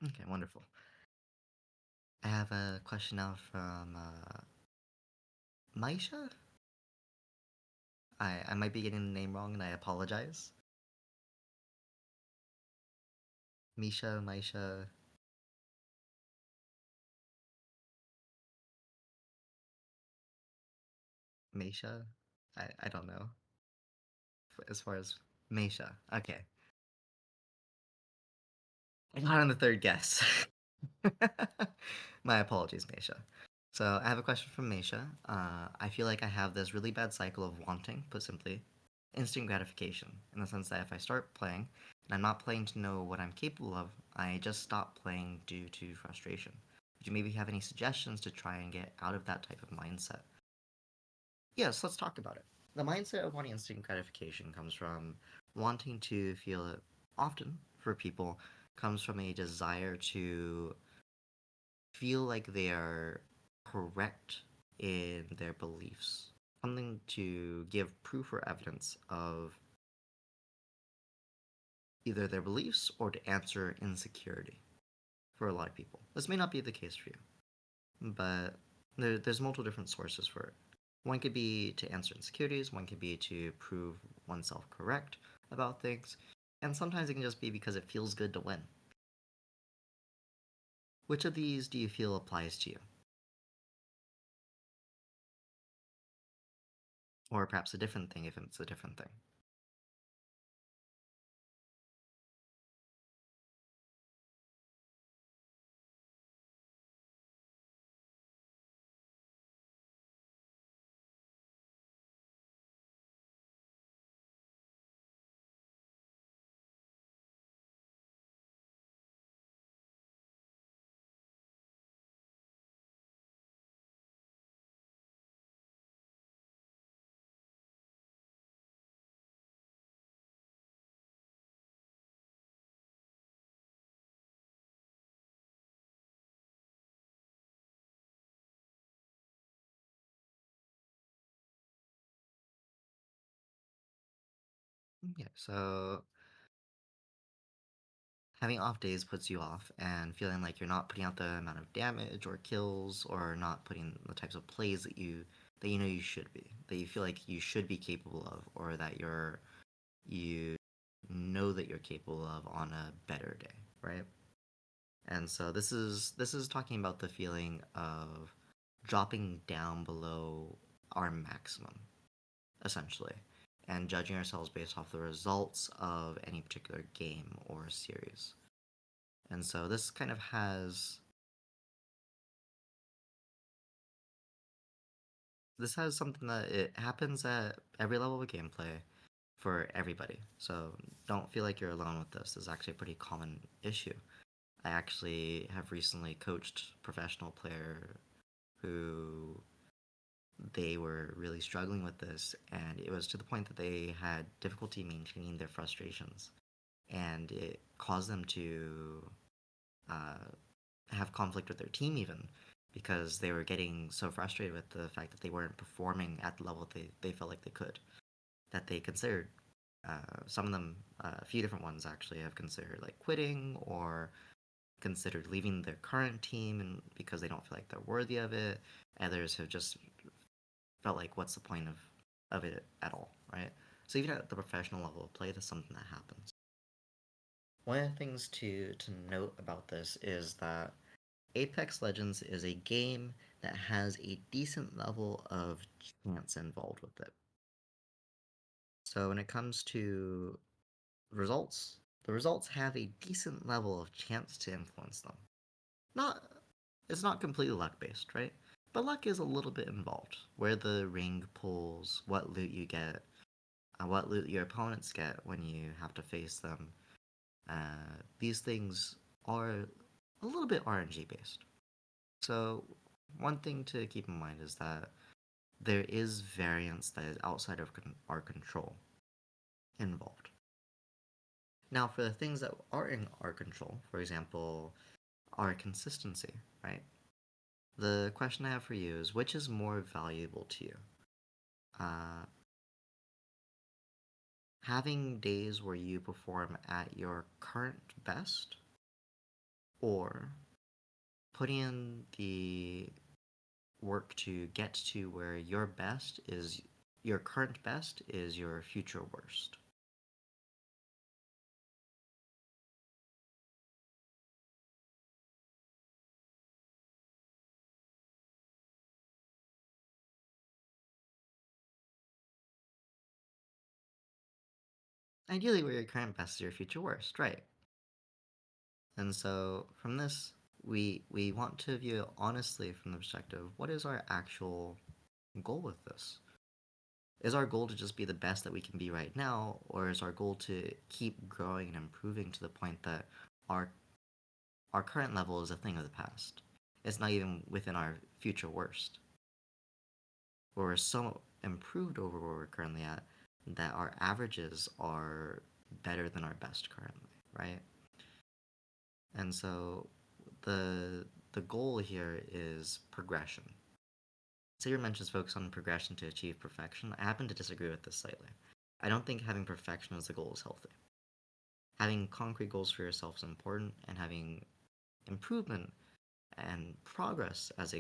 Okay, wonderful. I have a question now from Maisha. I might be getting the name wrong, and I apologize. Misha, Maisha, Maisha. I don't know as far as Maisha. Okay, I got on the third guess. My apologies, Meisha. So I have a question from Meisha. I feel like I have this really bad cycle of wanting, put simply, instant gratification, in the sense that if I start playing and I'm not playing to know what I'm capable of, I just stop playing due to frustration. Would you maybe have any suggestions to try and get out of that type of mindset? Yes, let's talk about it. The mindset of wanting instant gratification comes from wanting to feel it often for people comes from a desire to feel like they are correct in their beliefs. Something to give proof or evidence of either their beliefs or to answer insecurity for a lot of people. This may not be the case for you, but there's multiple different sources for it. One could be to answer insecurities, one could be to prove oneself correct about things, and sometimes it can just be because it feels good to win. Which of these do you feel applies to you? Or perhaps a different thing if it's a different thing? Yeah, so having off days puts you off, and feeling like you're not putting out the amount of damage or kills, or not putting the types of plays that you know you should be, that you feel like you should be capable of, or that you know that you're capable of on a better day, right? And so this is talking about the feeling of dropping down below our maximum, essentially, and judging ourselves based off the results of any particular game or series. And so this has something that it happens at every level of gameplay for everybody. So don't feel like you're alone with this. This is actually a pretty common issue. I actually have recently coached a professional player who they were really struggling with this, and it was to the point that they had difficulty maintaining their frustrations, and it caused them to uh, have conflict with their team even because they were getting so frustrated with the fact that they weren't performing at the level they felt like they could, that they considered some of them, a few different ones actually, have considered like quitting or considered leaving their current team and because they don't feel like they're worthy of it. Others have just felt like, what's the point of it at all, right? So even at the professional level of play, that's something that happens. One of the things to note about this is that Apex Legends is a game that has a decent level of chance involved with it. So when it comes to results, the results have a decent level of chance to influence them. Not it's not completely luck based, right? But luck is a little bit involved. Where the ring pulls, what loot you get, what loot your opponents get when you have to face them. These things are a little bit RNG based. So one thing to keep in mind is that there is variance that is outside of our control involved. Now, for the things that are in our control, for example, our consistency, right? The question I have for you is which is more valuable to you? Uh, Having days where you perform at your current best, or putting in the work to get to where your current best is your future worst? Ideally, where your current best is your future worst, right? And so from this, we want to view it honestly from the perspective: what is our actual goal with this? Is our goal to just be the best that we can be right now, or is our goal to keep growing and improving to the point that our our current level is a thing of the past? It's not even within our future worst. Where we're so improved over where we're currently at that our averages are better than our best currently, right? And so the goal here is progression. Saber mentions focus on progression to achieve perfection. I happen to disagree with this slightly. I don't think having perfection as the goal is healthy. Having concrete goals for yourself is important, and having improvement and progress as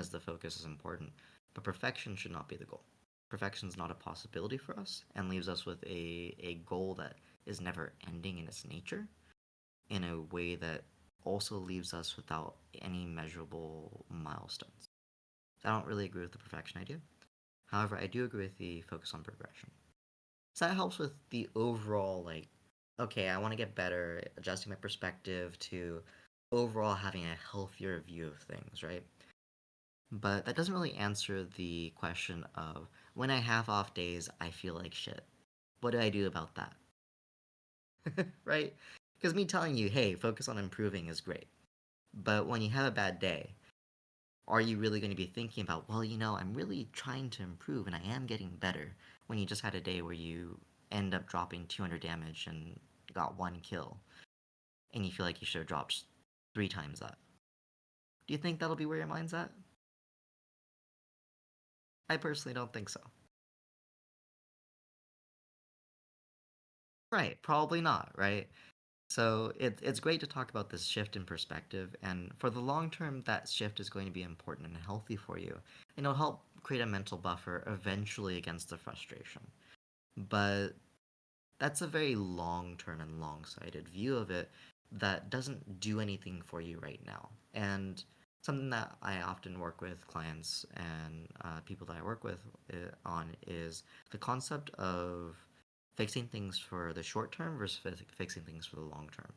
the focus is important. But perfection should not be the goal. Perfection is not a possibility for us and leaves us with a goal that is never ending in its nature, in a way that also leaves us without any measurable milestones. So I don't really agree with the perfection idea. However, I do agree with the focus on progression. So that helps with the overall, like, okay, I want to get better, adjusting my perspective to overall having a healthier view of things, right? But that doesn't really answer the question of when I have off days, I feel like shit. What do I do about that? Right? Because me telling you, hey, focus on improving is great. But when you have a bad day, are you really going to be thinking about, well, I'm really trying to improve and I am getting better when you just had a day where you end up dropping 200 damage and got one kill and you feel like you should have dropped three times that? Do you think that'll be where your mind's at? I personally don't think so. Right, probably not, right? So it's great to talk about this shift in perspective, and for the long term, that shift is going to be important and healthy for you, and it'll help create a mental buffer eventually against the frustration. But that's a very long term and long sighted view of it that doesn't do anything for you right now. And something that I often work with clients and people that I work with on is the concept of fixing things for the short term versus fixing things for the long term.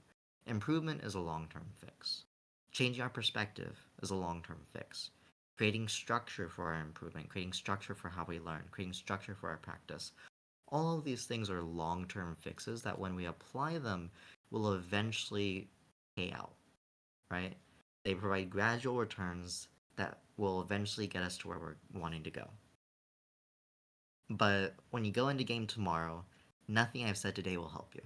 Improvement is a long term fix. Changing our perspective is a long term fix. Creating structure for our improvement, creating structure for how we learn, creating structure for our practice, all of these things are long term fixes that when we apply them will eventually pay out, right? They provide gradual returns that will eventually get us to where we're wanting to go. But when you go into game tomorrow, nothing I've said today will help you.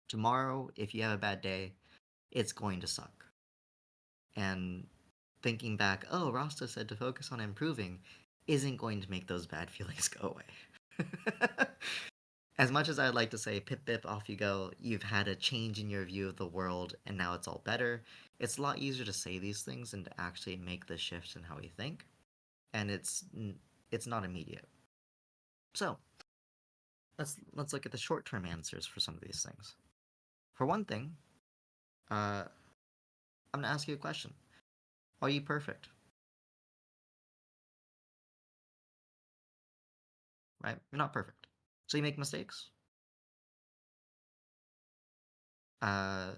Tomorrow, if you have a bad day, it's going to suck. And thinking back, oh, Rasta said to focus on improving, isn't going to make those bad feelings go away. As much as I'd like to say, pip pip, off you go, you've had a change in your view of the world and now it's all better, it's a lot easier to say these things and to actually make the shifts in how we think. And it's not immediate. So let's look at the short term answers for some of these things. For one thing, I'm gonna ask you a question. Are you perfect? Right? You're not perfect. So you make mistakes. Uh,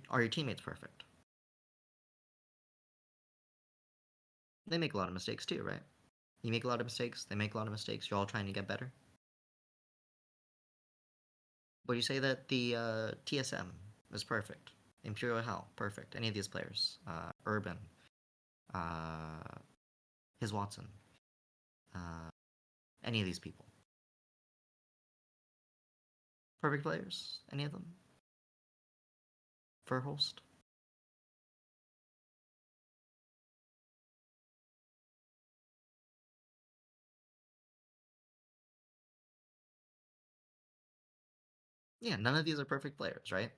are your teammates perfect? They make a lot of mistakes too, right? You make a lot of mistakes. They make a lot of mistakes. You're all trying to get better. Would you say that the TSM is perfect? Imperial Hell, perfect. Any of these players? Urban, uh, his Watson, uh, any of these people? Perfect players? Any of them? Furholst? Yeah, none of these are perfect players, right?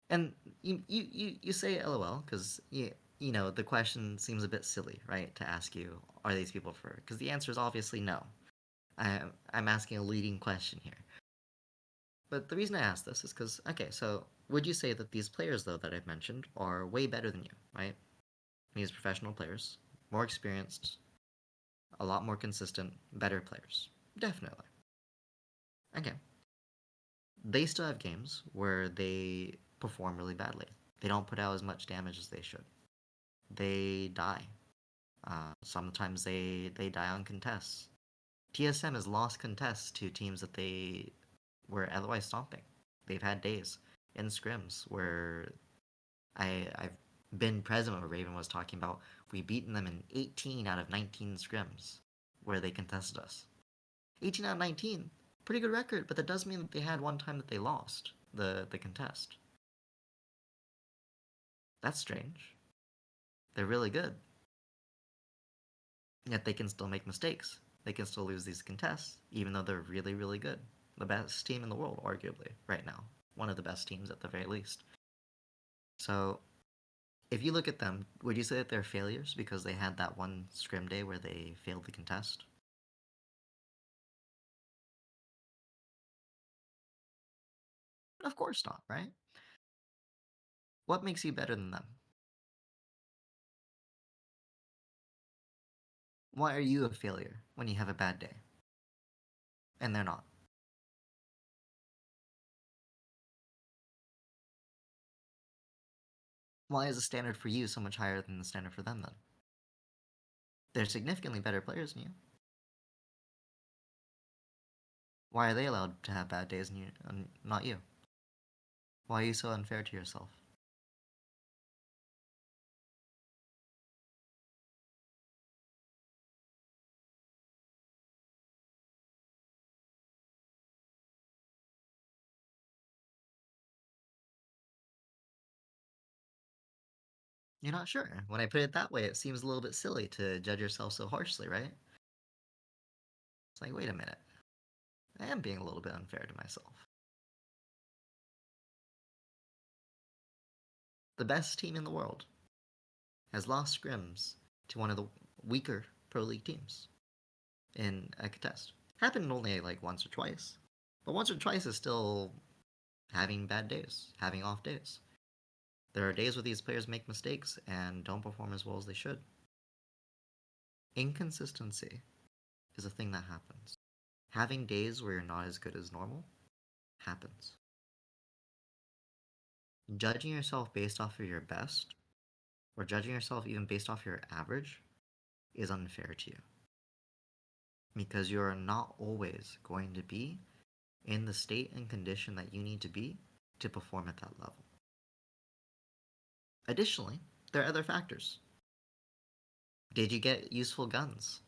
And you say LOL because you know the question seems a bit silly, right? To ask you, are these people for? Because the answer is obviously no. I'm asking a leading question here. But the reason I ask this is because, okay, so would you say that these players, though, that I've mentioned are way better than you, right? These professional players, more experienced, a lot more consistent, better players. Definitely. Okay. They still have games where they perform really badly. They don't put out as much damage as they should. They die. Sometimes they die on contests. TSM has lost contests to teams that they were otherwise stomping. They've had days in scrims where I've been present when Raven was talking about we beaten them in 18 out of 19 scrims where they contested us. 18 out of 19, pretty good record, but that does mean that they had one time that they lost the contest. That's strange. They're really good, yet they can still make mistakes. They can still lose these contests, even though they're really, really good. The best team in the world, arguably, right now. One of the best teams at the very least. So if you look at them, would you say that they're failures because they had that one scrim day where they failed the contest? Of course not, right? What makes you better than them? Why are you a failure when you have a bad day? And they're not. Why is the standard for you so much higher than the standard for them then? They're significantly better players than you. Why are they allowed to have bad days and not you? Why are you so unfair to yourself? You're not sure. When I put it that way, it seems a little bit silly to judge yourself so harshly, right? It's like, wait a minute. I am being a little bit unfair to myself. The best team in the world has lost scrims to one of the weaker Pro League teams in a contest. Happened only like once or twice, but once or twice is still having bad days, having off days. There are days where these players make mistakes and don't perform as well as they should. Inconsistency is a thing that happens. Having days where you're not as good as normal happens. Judging yourself based off of your best, or judging yourself even based off your average, is unfair to you. Because you are not always going to be in the state and condition that you need to be to perform at that level. Additionally, there are other factors. Did you get useful guns?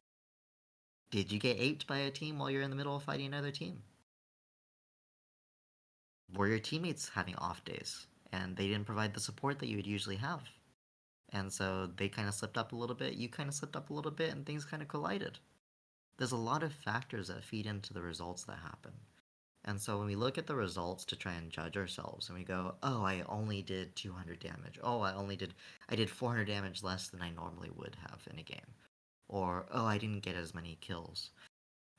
Did you get aped by a team while you're in the middle of fighting another team? Were your teammates having off days and they didn't provide the support that you would usually have? And so they kind of slipped up a little bit, you kind of slipped up a little bit, and things kind of collided. There's a lot of factors that feed into the results that happen. And so when we look at the results to try and judge ourselves and we go, "Oh, I only did 200 damage. Oh, I did 400 damage less than I normally would have in a game." Or, "Oh, I didn't get as many kills."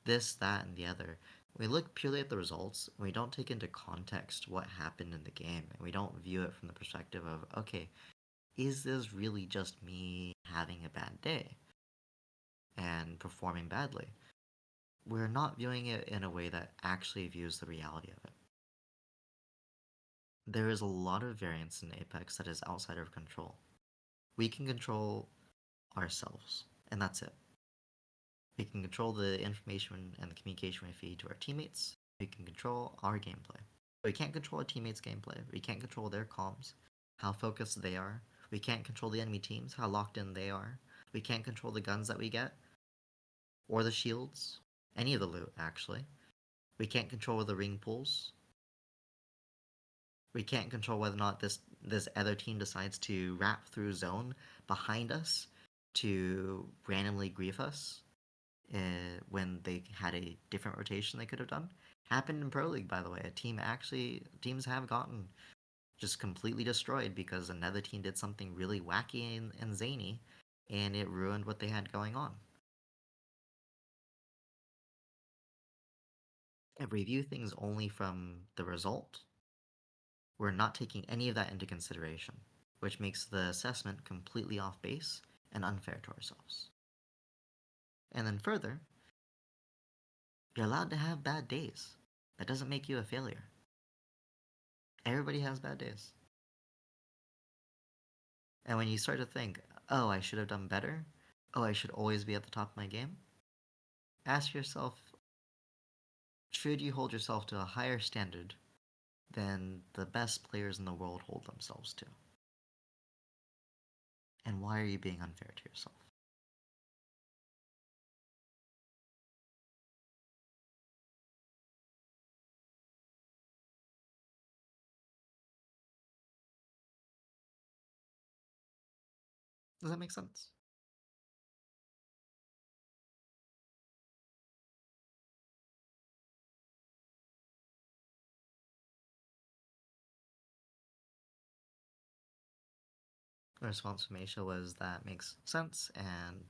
This, that, and the other. We look purely at the results, and we don't take into context what happened in the game, and we don't view it from the perspective of, okay, is this really just me having a bad day and performing badly? We're not viewing it in a way that actually views the reality of it. There is a lot of variance in Apex that is outside of control. We can control ourselves, and that's it. We can control the information and the communication we feed to our teammates. We can control our gameplay. We can't control our teammates' gameplay. We can't control their comms, how focused they are. We can't control the enemy teams, how locked in they are. We can't control the guns that we get, or the shields, any of the loot, actually. We can't control the ring pulls. We can't control whether or not this other team decides to wrap through zone behind us to randomly grief us when they had a different rotation they could have done. Happened in Pro League, by the way. Teams have gotten just completely destroyed because another team did something really wacky and zany, and it ruined what they had going on. If we view things only from the result, we're not taking any of that into consideration, which makes the assessment completely off base and unfair to ourselves. And then further, you're allowed to have bad days. That doesn't make you a failure. Everybody has bad days. And when you start to think, oh, I should have done better, oh, I should always be at the top of my game, ask yourself, should you hold yourself to a higher standard than the best players in the world hold themselves to? And why are you being unfair to yourself? Does that make sense? The response from Aisha was, that makes sense, and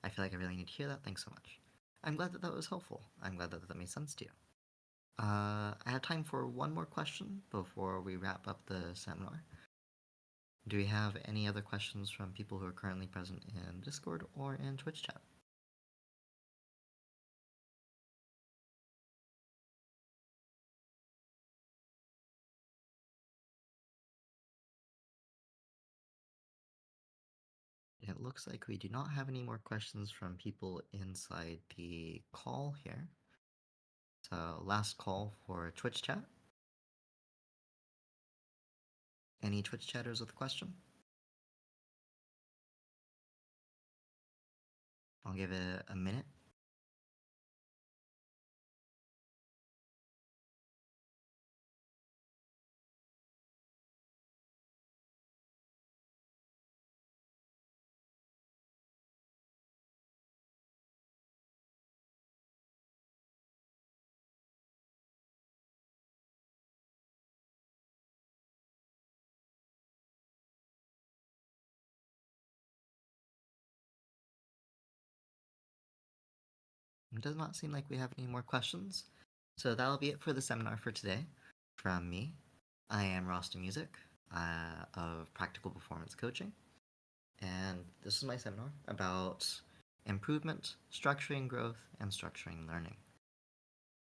I feel like I really need to hear that. Thanks so much. I'm glad that that was helpful. I'm glad that that made sense to you. I have time for one more question before we wrap up the seminar. Do we have any other questions from people who are currently present in Discord or in Twitch chat? It looks like we do not have any more questions from people inside the call here. So, last call for Twitch chat. Any Twitch chatters with a question? I'll give it a minute. It does not seem like we have any more questions. So that'll be it for the seminar for today. From me, I am RastaMusick of Practical Performance Coaching. And this is my seminar about improvement, structuring growth, and structuring learning.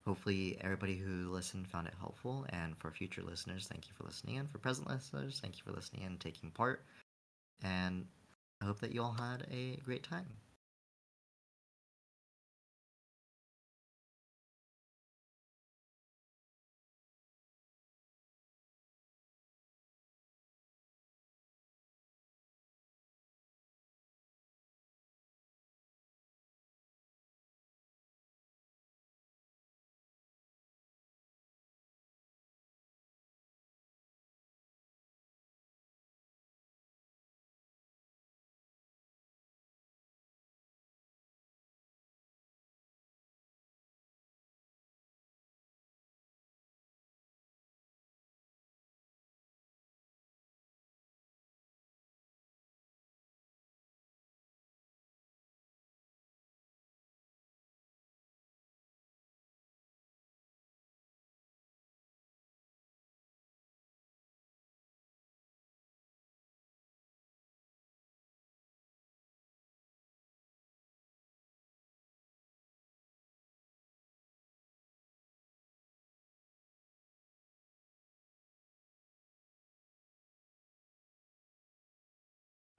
Hopefully, everybody who listened found it helpful. And for future listeners, thank you for listening in. For present listeners, thank you for listening in and taking part. And I hope that you all had a great time.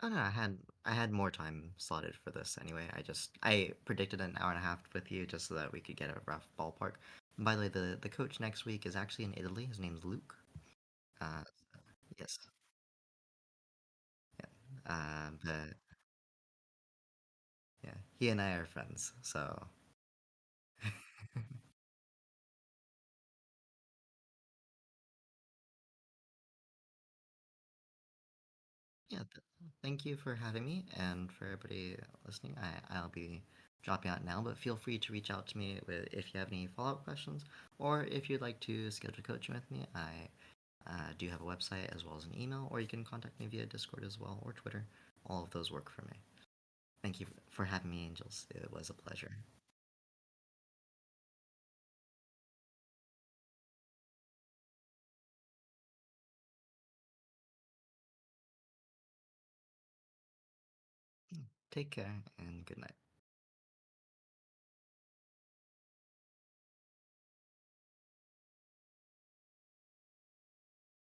Oh no, I had more time slotted for this anyway. I predicted an hour and a half with you just so that we could get a rough ballpark. By the way, the coach next week is actually in Italy. His name's Luke. Uh, yes, yeah. But yeah, he and I are friends. So yeah, thank you for having me, and for everybody listening. I'll be dropping out now, but feel free to reach out to me if you have any follow-up questions, or if you'd like to schedule coaching with me. I do have a website as well as an email, or you can contact me via Discord as well or Twitter. All of those work for me. Thank you for having me, Angels. It was a pleasure. Take care and good night.